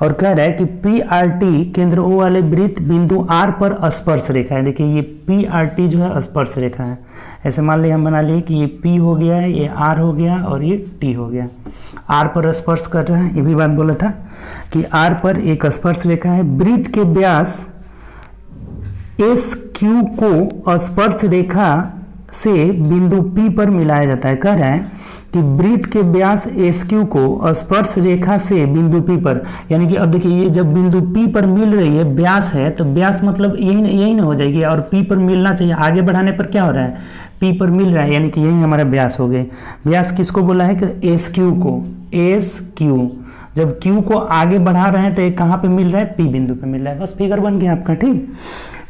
और कह रहा है कि PRT केंद्र O वाले वृत्त बिंदु R पर स्पर्श रेखा है। देखिए ये PRT जो है स्पर्श रेखा है। ऐसे मान लिया, हम बना लिए कि ये P हो गया है, ये R हो गया और ये T हो गया। R पर स्पर्श कर रहा है, ये भी बात बोला था कि R पर एक स्पर्श रेखा है। वृत्त के व्यास SQ को स्पर्श रेखा से बिंदु P पर मिलाया जाता है। कह रहा है कि वृत्त के व्यास SQ को स्पर्श रेखा से बिंदु P पर, यानी कि अब देखिए ये जब बिंदु P पर मिल रही है, व्यास है, तो व्यास मतलब यही ना हो जाएगी, और P पर मिलना चाहिए। आगे बढ़ाने पर क्या हो रहा है, P पर मिल रहा है, यानी कि यही हमारा व्यास हो गए। व्यास किसको बोला है कि SQ को, SQ जब Q को आगे बढ़ा रहे हैं तो ये कहाँ पे मिल रहा है, P बिंदु पे मिल रहा है। बस फिगर बन गया आपका, ठीक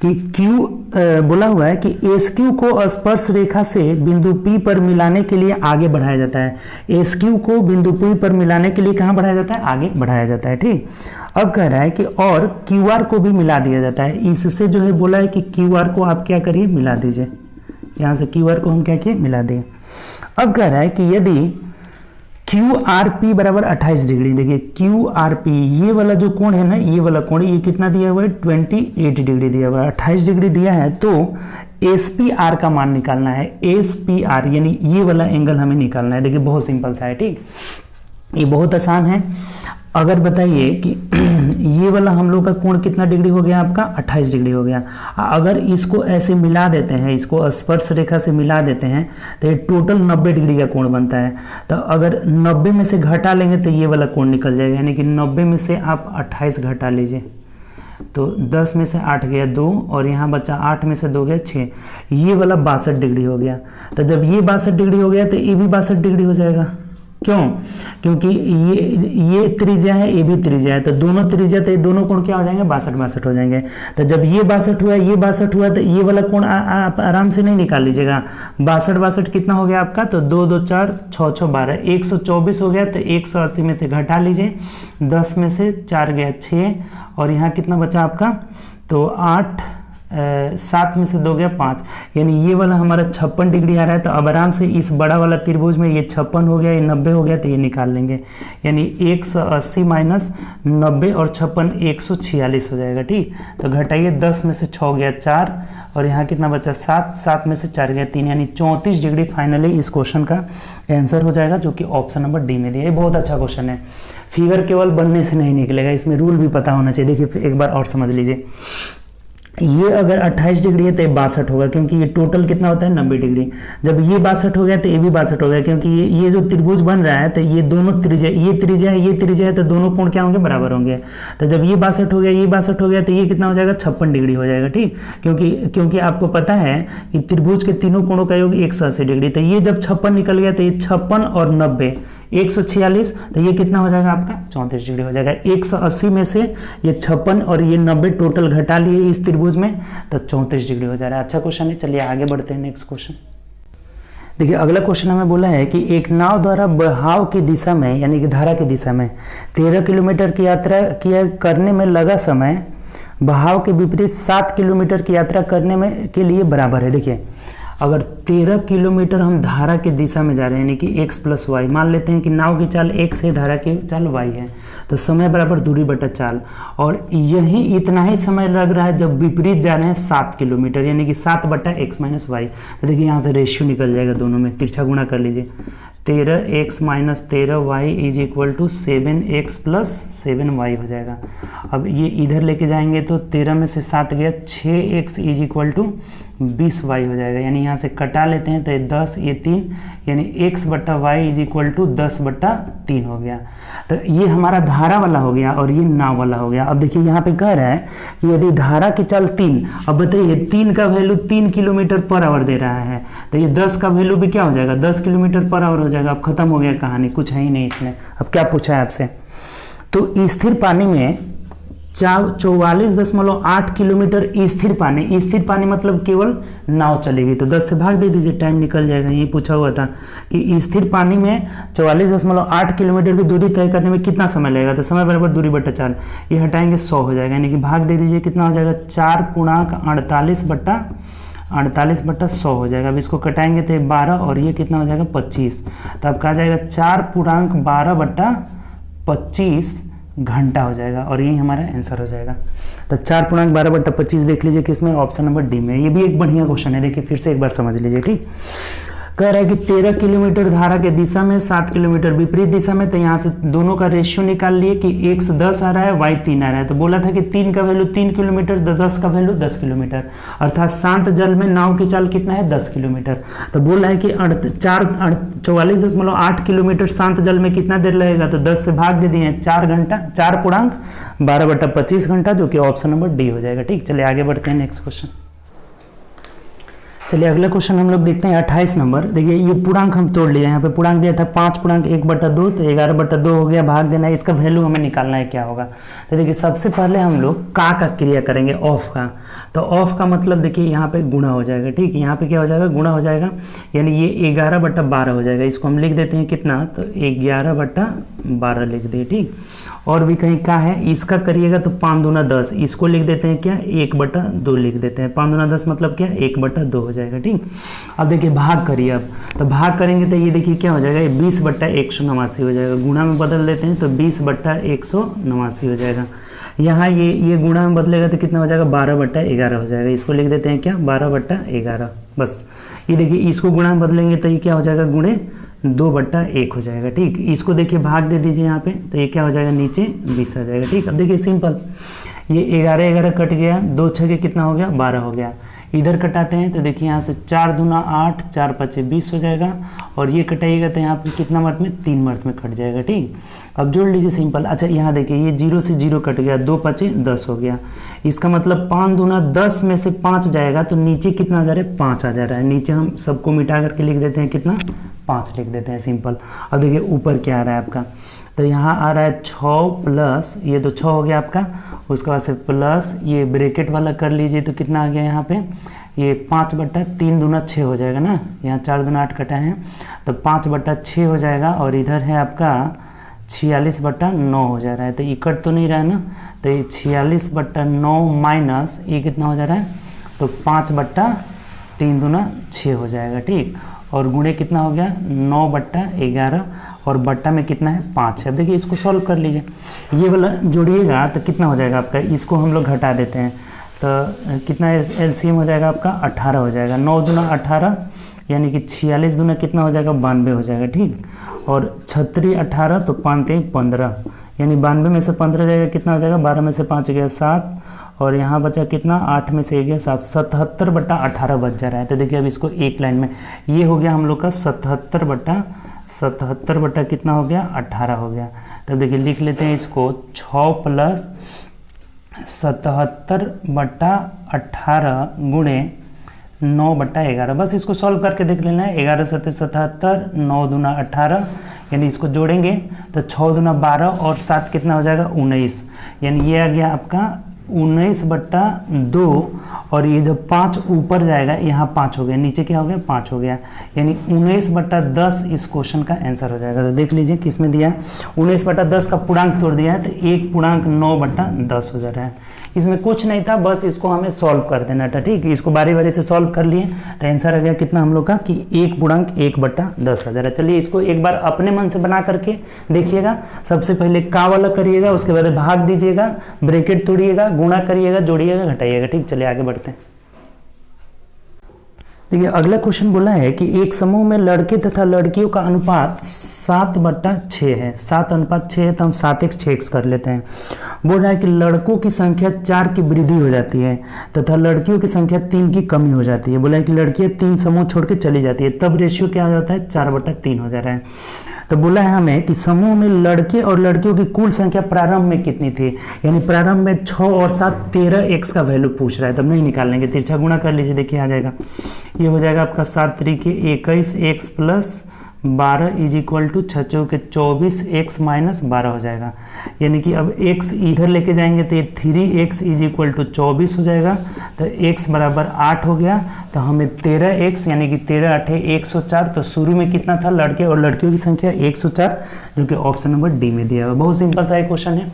कि Q बोला हुआ है कि SQ को स्पर्श रेखा से बिंदु P पर मिलाने के लिए आगे बढ़ाया जाता है। SQ को बिंदु P पर मिलाने के लिए कहाँ बढ़ाया जाता है, आगे बढ़ाया जाता है, ठीक। अब कह रहा है कि और QR को भी मिला दिया जाता है। इससे जो है बोला है कि QR को आप क्या करिए, मिला दीजिए। यहाँ से QR को हम क्या किए, मिला दिए। अब कह रहा है कि यदि QRP बराबर 28 डिग्री, देखिए QRP ये वाला जो कोण है ना, ये वाला कोण, ये कितना दिया हुआ है, 28 डिग्री दिया हुआ है, 28 डिग्री दिया है। तो SPR का मान निकालना है, SPR यानी ये वाला एंगल हमें निकालना है। देखिए बहुत सिंपल सा है, ठीक, ये बहुत आसान है। अगर बताइए कि ये वाला हम लोग का कोण कितना डिग्री हो गया आपका, 28 डिग्री हो गया। अगर इसको ऐसे मिला देते हैं, इसको स्पर्श रेखा से मिला देते हैं, तो ये टोटल 90 डिग्री का कोण बनता है। तो अगर 90 में से घटा लेंगे तो ये वाला कोण निकल जाएगा, यानी कि 90 में से आप 28 घटा लीजिए, तो 10 में से 8 गया 2, और यहाँ बचा 8 में से 2 गया 6, ये वाला 62 डिग्री हो गया। तो जब ये 62 डिग्री हो गया तो ये भी 62 डिग्री हो जाएगा। क्यों, क्योंकि ये त्रिज्या है, ये भी त्रिज्या है, तो दोनों त्रिज्या, तो ये दोनों कोण क्या हो जाएंगे, 62 हो जाएंगे। तो जब ये 62 हुआ, ये 62 हुआ, तो ये वाला कोण आप आराम से नहीं निकाल लीजिएगा। 62 कितना हो गया आपका, तो 2 2 4 6 6 12, 124 हो गया। तो 180 में से घटा लीजिए, 10 में से 4 गया 6, और यहाँ कितना बचा आपका, तो 8, 7 में से 2 गया 5, यानी ये वाला हमारा 56 डिग्री आ रहा है। तो अब आराम से इस बड़ा वाला त्रिभुज में ये 56 हो गया, ये 90 हो गया, तो ये निकाल लेंगे, यानी 180 माइनस 90 और 56 146 हो जाएगा, ठीक। तो घटाइए, 10 में से 6 गया 4, और यहाँ कितना बचा 7, 7 में से 4 गया 3, यानी 34 डिग्री फाइनली इस क्वेश्चन का आंसर हो जाएगा, जो कि ऑप्शन नंबर डी में दिया। ये बहुत अच्छा क्वेश्चन है। फिगर केवल बनने से नहीं निकलेगा, इसमें रूल भी पता होना चाहिए। देखिए एक बार और समझ लीजिए, ये अगर 28 डिग्री है तो ये 62 होगा, क्योंकि ये टोटल कितना होता है 90 डिग्री। जब ये 62 हो गया तो ये भी 62 हो गया, क्योंकि ये जो त्रिभुज बन रहा है, तो ये दोनों त्रिज्या, ये त्रिज्या है, ये त्रिज्या है, तो दोनों कोण क्या होंगे, बराबर होंगे। तो जब ये 62 हो गया, ये 62 हो गया, तो ये कितना हो जाएगा, 56 डिग्री हो जाएगा, ठीक। क्योंकि आपको पता है कि त्रिभुज के तीनों कोणों का योग 180 डिग्री। तो ये जब 56 निकल गया, तो ये 56 और 90 146, तो ये कितना हो जाएगा आपका, 34 डिग्री हो जाएगा। 180 में से ये 56 और ये 90 टोटल घटा लिए इस त्रिभुज में, तो 34 डिग्री हो जा रहा है। अच्छा क्वेश्चन है। चलिए आगे बढ़ते हैं, नेक्स्ट क्वेश्चन। देखिए अगला क्वेश्चन हमें बोला है कि एक नाव द्वारा बहाव की दिशा में, यानी कि धारा की दिशा में 13 किलोमीटर की यात्रा करने में लगा समय बहाव के विपरीत 7 किलोमीटर की यात्रा करने में के लिए बराबर है। देखिए अगर 13 किलोमीटर हम धारा की दिशा में जा रहे हैं, यानी कि x प्लस वाई, मान लेते हैं कि नाव की चाल x है, धारा की चाल y है, तो समय बराबर दूरी बटा चाल, और यही इतना ही समय लग रहा है जब विपरीत जा रहे हैं 7 किलोमीटर, यानी कि 7 बटा x माइनस वाई। तो देखिए यहाँ से रेशियो निकल जाएगा, दोनों में तिरछा गुणा कर लीजिए, 13x minus 13y is equal to 7x plus 7y हो जाएगा। अब ये इधर लेके जाएंगे तो 13 में से 7 गया, 6x is equal to 20y हो जाएगा, यानी यहाँ से कटा लेते हैं तो ये 10 ये 3, यानी x बट्टा वाई इज इक्वल टू 10 बट्टा 3 हो गया। तो ये हमारा धारा वाला हो गया और ये नाव वाला हो गया। अब देखिए यहाँ पे कह रहा है कि यदि धारा की चाल 3, अब बताइए 3 का वैल्यू 3 किलोमीटर पर आवर दे रहा है, तो ये 10 का वैल्यू भी क्या हो जाएगा, 10 किलोमीटर पर आवर हो जाएगा। अब खत्म हो गया कहानी, कुछ है ही नहीं इसमें। अब क्या पूछा है आपसे, तो स्थिर पानी में 44.8 किलोमीटर स्थिर पानी मतलब केवल नाव चलेगी, तो 10 से भाग दे दीजिए, टाइम निकल जाएगा। ये पूछा हुआ था कि स्थिर पानी में 44.8 किलोमीटर की दूरी तय करने में कितना समय लगेगा, तो समय बराबर दूरी बटा चाल, ये हटाएंगे 100 हो जाएगा, यानी कि भाग दे दीजिए, कितना हो जाएगा 4.48 बट्टा 100 हो जाएगा। अब इसको कटाएंगे तो 12 और ये कितना हो जाएगा 25, तो अब कहा जाएगा 4.12 बट्टा 25 घंटा हो जाएगा, और यही हमारा आंसर हो जाएगा। तो 4.12 बट्टा 25 देख लीजिए किसमें, ऑप्शन नंबर डी में। ये भी एक बढ़िया क्वेश्चन है, देखिए फिर से एक बार समझ लीजिए, ठीक। कह रहा है कि 13 किलोमीटर धारा के दिशा में, 7 किलोमीटर विपरीत दिशा में, तो यहाँ से दोनों का रेशियो निकाल लिए कि x 10 आ रहा है, y 3 आ रहा है। तो बोला था कि 3 का वैल्यू 3 किलोमीटर, 10 का वैल्यू 10 किलोमीटर, अर्थात शांत जल में नाव की चाल कितना है 10 किलोमीटर। तो बोल रहा है कि 44.8 किलोमीटर शांत जल में कितना देर लगेगा, तो 10 से भाग दे दिए 4 घंटा, 4.12 बट्टा 25 घंटा, जो कि ऑप्शन नंबर डी हो जाएगा, ठीक। चलिए आगे बढ़ते हैं, नेक्स्ट क्वेश्चन। चलिए अगला क्वेश्चन हम लोग देखते हैं 28 नंबर। देखिए ये पूर्णांक हम तोड़ लिया, यहाँ पे पूर्णांक दिया था 5.1/2, तो 11/2 हो गया, भाग देना है, इसका वैल्यू हमें निकालना है क्या होगा। तो देखिए सबसे पहले हम लोग का क्रिया करेंगे, ऑफ का। तो ऑफ का मतलब देखिए यहाँ पे गुणा हो जाएगा, ठीक। यहाँ पे क्या हो जाएगा, गुणा हो जाएगा, यानी ये 11/12 हो जाएगा। इसको हम लिख देते हैं कितना, तो 11/12 लिख दिए, ठीक। और भी कहीं का है, इसका करिएगा तो 5 दूना 10, इसको लिख देते हैं क्या 1/2 लिख देते हैं, 5 दूना 10 मतलब क्या 1/2 हो जाएगा, ठीक। अब देखिए भाग करिए, अब तो भाग करेंगे तो ये देखिए क्या हो जाएगा, ये 20/189 हो जाएगा। गुणा में बदल देते हैं तो 20/189 हो जाएगा। यहाँ ये गुणा में बदलेगा तो कितना हो जाएगा 12/11 हो जाएगा। इसको लिख देते हैं क्या 12/11, बस। ये देखिए इसको गुणा में बदलेंगे तो ये क्या हो जाएगा, गुणे 2/1 हो जाएगा, ठीक। इसको देखिए भाग दे दीजिए यहाँ पे, तो ये क्या हो जाएगा, नीचे 20 आ जाएगा, ठीक। अब देखिए सिंपल, ये 11 कट गया, 2 छके कितना हो गया 12 हो गया। इधर कटाते हैं तो देखिए यहाँ से 4 दूना 8, 4 5 20 हो जाएगा, और ये कटाइएगा तो यहाँ पे कितना मर्त में 3 मर्त में कट जाएगा, ठीक। अब जोड़ लीजिए सिंपल। अच्छा यहाँ देखिए ये 0 से 0 कट गया, 2 5 10 हो गया। इसका मतलब 5 दूना 10 में से 5 जाएगा तो नीचे कितना आ जा रहा है 5 आ जा रहा है। नीचे हम सबको मिटा करके लिख देते हैं कितना 5 लिख देते हैं, सिंपल। अब देखिए ऊपर क्या आ रहा है आपका, तो यहाँ आ रहा है 6 प्लस, ये तो 6 हो गया आपका, उसके बाद से प्लस ये ब्रैकेट वाला कर लीजिए तो कितना आ गया यहाँ पे, ये 5/3 दूना 6 हो जाएगा ना, यहाँ 4 दूना 8 कटा है तो 5/6 हो जाएगा, और इधर है आपका 46/9 हो जा रहा है। तो ये कट तो नहीं रहा है ना, तो ये 46/9 माइनस ये कितना हो जा रहा है, तो 5/3 दूना 6 हो जाएगा, ठीक। और गुणे कितना हो गया 9/11, और बट्टा में कितना है 5 है। अब देखिए इसको सॉल्व कर लीजिए, ये वाला जोड़िएगा तो कितना हो जाएगा आपका, इसको हम लोग घटा देते हैं तो कितना एलसीएम हो जाएगा आपका 18 हो जाएगा। 9 दूना 18 यानी कि 46 दूना कितना हो जाएगा 92 हो जाएगा, ठीक। और 36 18 तो 5 3 15, यानी 92 में से 15 जाएगा, कितना हो जाएगा 12 में से 5 गया 7, और यहाँ बचा कितना 8 में से गया 7, 77/18 बच जा रहा है। तो देखिए अब इसको एक लाइन में, ये हो गया हम लोग का 77 बट्टा कितना हो गया 18 हो गया। तो देखिए लिख लेते हैं इसको 6 प्लस 77/18 गुणे 9/11, बस इसको सॉल्व करके देख लेना है। 11 7 77, 9 दूना 18, यानी इसको जोड़ेंगे तो 6 दूना 12 और 7 कितना हो जाएगा 19, यानी ये आ गया आपका 19/2, और ये जब 5 ऊपर जाएगा यहाँ 5 हो गया, नीचे क्या हो गया 5 हो गया, यानी 19/10 इस क्वेश्चन का आंसर हो जाएगा। तो देख लीजिए किसमें दिया है 19/10 का पूर्णांक तोड़ दिया है तो 1.9/10 हो जा रहा है। इसमें कुछ नहीं था, बस इसको हमें सॉल्व कर देना था। ठीक है, इसको बारी बारी से सॉल्व कर लिए तो आंसर आ गया कितना हम लोग का कि 1/1/10,000 है। चलिए इसको एक बार अपने मन से बना करके देखिएगा। सबसे पहले का वाला करिएगा, उसके बाद भाग दीजिएगा, ब्रैकेट तोड़िएगा, गुणा करिएगा, जोड़िएगा, घटाइएगा। ठीक, चलिए आगे बढ़ते हैं। देखिए अगला क्वेश्चन बोला है कि एक समूह में लड़के तथा लड़कियों का अनुपात 7/6 है। 7:6 है तो हम 7x 6x कर लेते हैं। बोल रहा है कि लड़कों की संख्या 4 की वृद्धि हो जाती है तथा लड़कियों की संख्या 3 की कमी हो जाती है। बोला है कि लड़कियां 3 समूह छोड़ के चली जाती है, तब रेशियो क्या हो जाता है 4/3 हो जा रहा है। तो बोला है हमें कि समूह में लड़के और लड़कियों की कुल संख्या प्रारंभ में कितनी थी, यानी प्रारंभ में 6 और 7 13x का वैल्यू पूछ रहा है, तब नहीं निकालेंगे, तिरछा गुणा कर लीजिए, देखिए आ जाएगा। ये हो जाएगा आपका 7 3 21 x plus 12 is equal to 6 चौके 24 x माइनस 12 हो जाएगा। यानी कि अब x इधर लेके जाएंगे तो ये 3x इज इक्वल टू 24 हो जाएगा, तो x बराबर 8 हो गया। तो हमें 13x यानी कि 13 8 104, तो शुरू में कितना था लड़के और लड़कियों की संख्या 104, जो कि ऑप्शन नंबर डी में दिया हुआ। बहुत सिंपल सा क्वेश्चन है।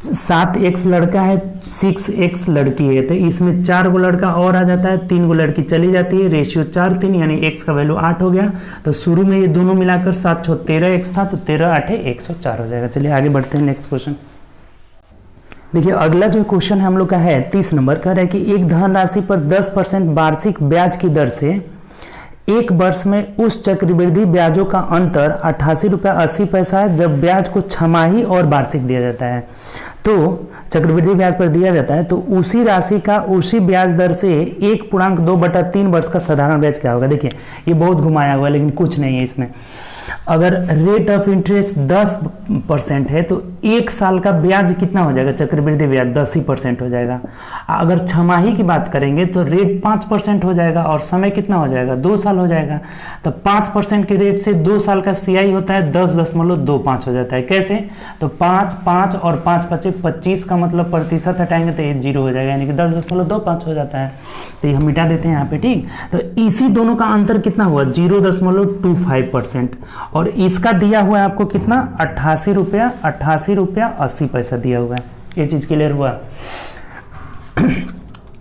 7x लड़का है, 6x लड़की है, तो इसमें 4 गो लड़का और आ जाता है, 3 गो लड़की चली जाती है, रेशियो 4 3 यानी x का वैल्यू 8 हो गया। तो शुरू में ये दोनों मिलाकर 7 6 13x था, तो 13 8 104 हो जाएगा। चलिए आगे बढ़ते हैं नेक्स्ट क्वेश्चन। देखिए अगला जो क्वेश्चन है हम लोग का है 30 नंबर का, है कि एक धनराशि पर 10% वार्षिक ब्याज की दर से एक वर्ष में उस चक्रवृद्धि ब्याजों का अंतर 88 रुपया 80 पैसा है, जब ब्याज को छमाही और वार्षिक दिया जाता है। तो चक्रवृद्धि ब्याज पर दिया जाता है, तो उसी राशि का उसी ब्याज दर से 1/2/3 वर्ष का साधारण ब्याज क्या होगा। देखिए ये बहुत घुमाया हुआ है, लेकिन कुछ नहीं है इसमें। अगर रेट ऑफ इंटरेस्ट 10% है तो एक साल का ब्याज कितना हो जाएगा, चक्रवृद्धि ब्याज 10% हो जाएगा। अगर छमाही की बात करेंगे तो रेट 5% हो जाएगा और समय कितना हो जाएगा 2 साल हो जाएगा। तो 5% के रेट से 2 साल का CI होता है 10.25 हो जाता है। कैसे, तो 5 और 5 5 25 का मतलब प्रतिशत हटाएंगे तो ये 0 हो जाएगा, यानी कि 10.25 हो जाता है। तो ये हम मिटा देते हैं यहाँ पे। ठीक, तो इसी दोनों का अंतर कितना हुआ 0.25%, और इसका दिया हुआ है आपको कितना 88 रुपया 80 पैसा दिया हुआ है। ये चीज क्लियर हुआ।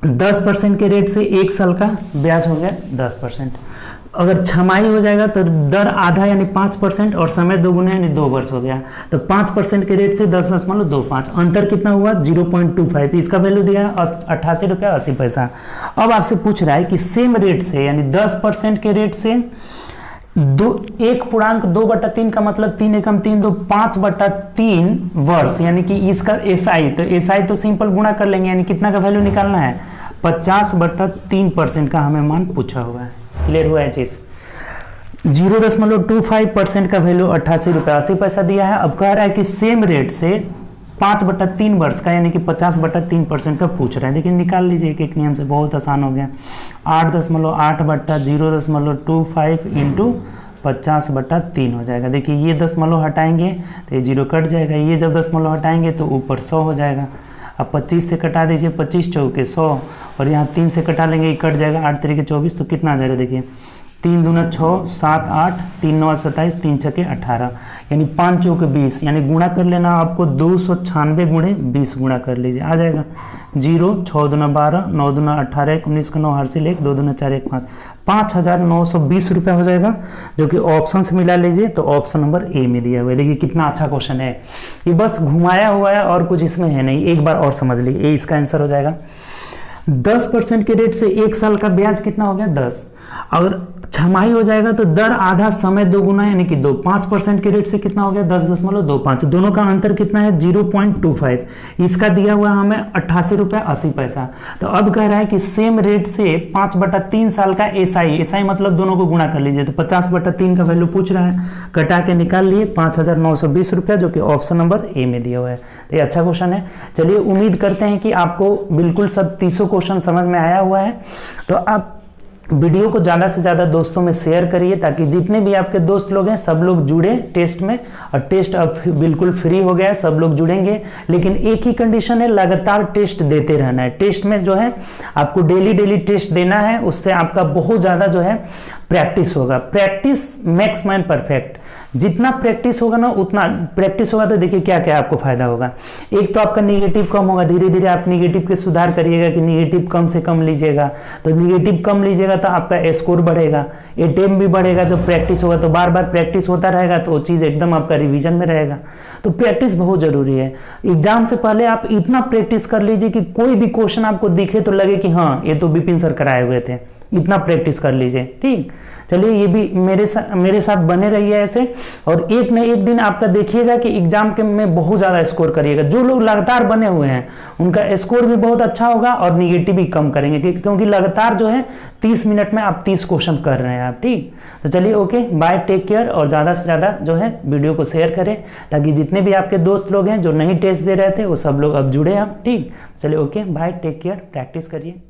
10% के रेट से एक साल का ब्याज हो गया 10%। अगर छमाही हो जाएगा तो दर आधा यानी 5% और समय 2 गुना यानी 2 वर्ष हो गया। तो 5% के रेट से 10.25, अंतर कितना हुआ 0.25, इसका वैल्यू दिया 88 रुपया 80 पैसा। अब आपसे पूछ रहा है कि सेम रेट से यानी 10% के रेट से 1/2/3 का मतलब 3 एकम 3 2 5/3 वर्ष, यानी कि इसका SI, तो SI तो सिंपल गुणा कर लेंगे, यानी कितना का वैल्यू निकालना है 50/3% का हमें मान पूछा हुआ है। क्लियर हुआ है चीज। 0.25% का वैल्यू 88 रुपया 80 पैसा दिया है। अब कह रहा है कि सेम रेट से 5/3 वर्ष का यानी कि 50/3% का पूछ रहे हैं। देखिए निकाल लीजिए एक एक नियम से, बहुत आसान हो गया। 8.8/0.25 इंटू 50/3 हो जाएगा। देखिए ये दशमलव हटाएंगे तो ये 0 कट जाएगा, ये जब दशमलव हटाएंगे तो ऊपर 100 हो जाएगा। अब 25 से कटा दीजिए, 25 चौके 100, और यहाँ 3 से कटा लेंगे, ये कट जाएगा, 8 3 24, तो कितना आ जाएगा देखिए 3 दूना 6 7 8 3 9 27 3 6 18, यानी 5 चौके 20, यानी गुणा कर लेना आपको 296 गुणे 20 गुणा कर लीजिए, आ जाएगा 0 6 दूना 12 9 दूना 18 19 का 9 हासिल 1 2 दूना 4 1 5 5,920 रुपया हो जाएगा, जो कि ऑप्शन से मिला लीजिए तो ऑप्शन नंबर ए में दिया हुआ है। देखिए कितना अच्छा क्वेश्चन है, ये बस घुमाया हुआ है और कुछ इसमें है नहीं, एक बार और समझ लीजिए, ये इसका आंसर हो जाएगा। 10% के रेट से एक साल का ब्याज कितना हो गया 10, अगर छमाही हो जाएगा तो दर आधा समय 2 गुना यानी कि 2, 5% के रेट से कितना हो गया 10.25, दोनों का अंतर कितना है 0.25, इसका दिया हुआ हमें 88 रुपया 80 पैसा। तो अब कह रहा है कि सेम रेट से 5/3 साल का एसआई मतलब दोनों को गुणा कर लीजिए, तो 50/3 का वैल्यू पूछ रहा है, कटा के निकाल लिए 5,920 रुपया, जो कि ऑप्शन नंबर ए में दिया हुआ है। तो ये अच्छा क्वेश्चन है। चलिए उम्मीद करते हैं कि आपको बिल्कुल सब 300 क्वेश्चन समझ में आया हुआ है। तो आप वीडियो को ज़्यादा से ज़्यादा दोस्तों में शेयर करिए, ताकि जितने भी आपके दोस्त लोग हैं सब लोग जुड़े टेस्ट में, और टेस्ट अब बिल्कुल फ्री हो गया है, सब लोग जुड़ेंगे, लेकिन एक ही कंडीशन है, लगातार टेस्ट देते रहना है। टेस्ट में जो है आपको डेली टेस्ट देना है, उससे आपका बहुत ज़्यादा जो है प्रैक्टिस होगा। Practice makes man perfect. जितना प्रैक्टिस होगा ना, उतना प्रैक्टिस होगा तो देखिए क्या क्या आपको फायदा होगा। एक तो आपका निगेटिव कम होगा, धीरे धीरे आप निगेटिव के सुधार करिएगा कि निगेटिव कम से कम लीजिएगा, तो निगेटिव कम लीजिएगा तो आपका स्कोर बढ़ेगा, अटेम्प्ट भी बढ़ेगा। जब प्रैक्टिस होगा तो बार बार प्रैक्टिस होता रहेगा तो वो चीज़ एकदम आपका रिवीजन में रहेगा। तो प्रैक्टिस बहुत ज़रूरी है। एग्जाम से पहले आप इतना प्रैक्टिस कर लीजिए कि कोई भी क्वेश्चन आपको दिखे तो लगे कि हाँ ये तो विपिन सर कराए हुए थे। इतना प्रैक्टिस कर लीजिए, ठीक। चलिए ये भी मेरे साथ बने रहिए ऐसे, और एक न एक दिन आपका देखिएगा कि एग्जाम के में बहुत ज़्यादा स्कोर करिएगा। जो लोग लगातार बने हुए हैं उनका स्कोर भी बहुत अच्छा होगा और निगेटिव भी कम करेंगे, क्योंकि लगातार जो है 30 मिनट में आप 30 क्वेश्चन कर रहे हैं आप, ठीक। तो चलिए ओके बाय, टेक केयर, और ज़्यादा से ज़्यादा जो है वीडियो को शेयर करें ताकि जितने भी आपके दोस्त लोग हैं जो नहीं टेस्ट दे रहे थे वो सब लोग अब जुड़े आप, ठीक। चलिए okay bye, take care, practice करिए।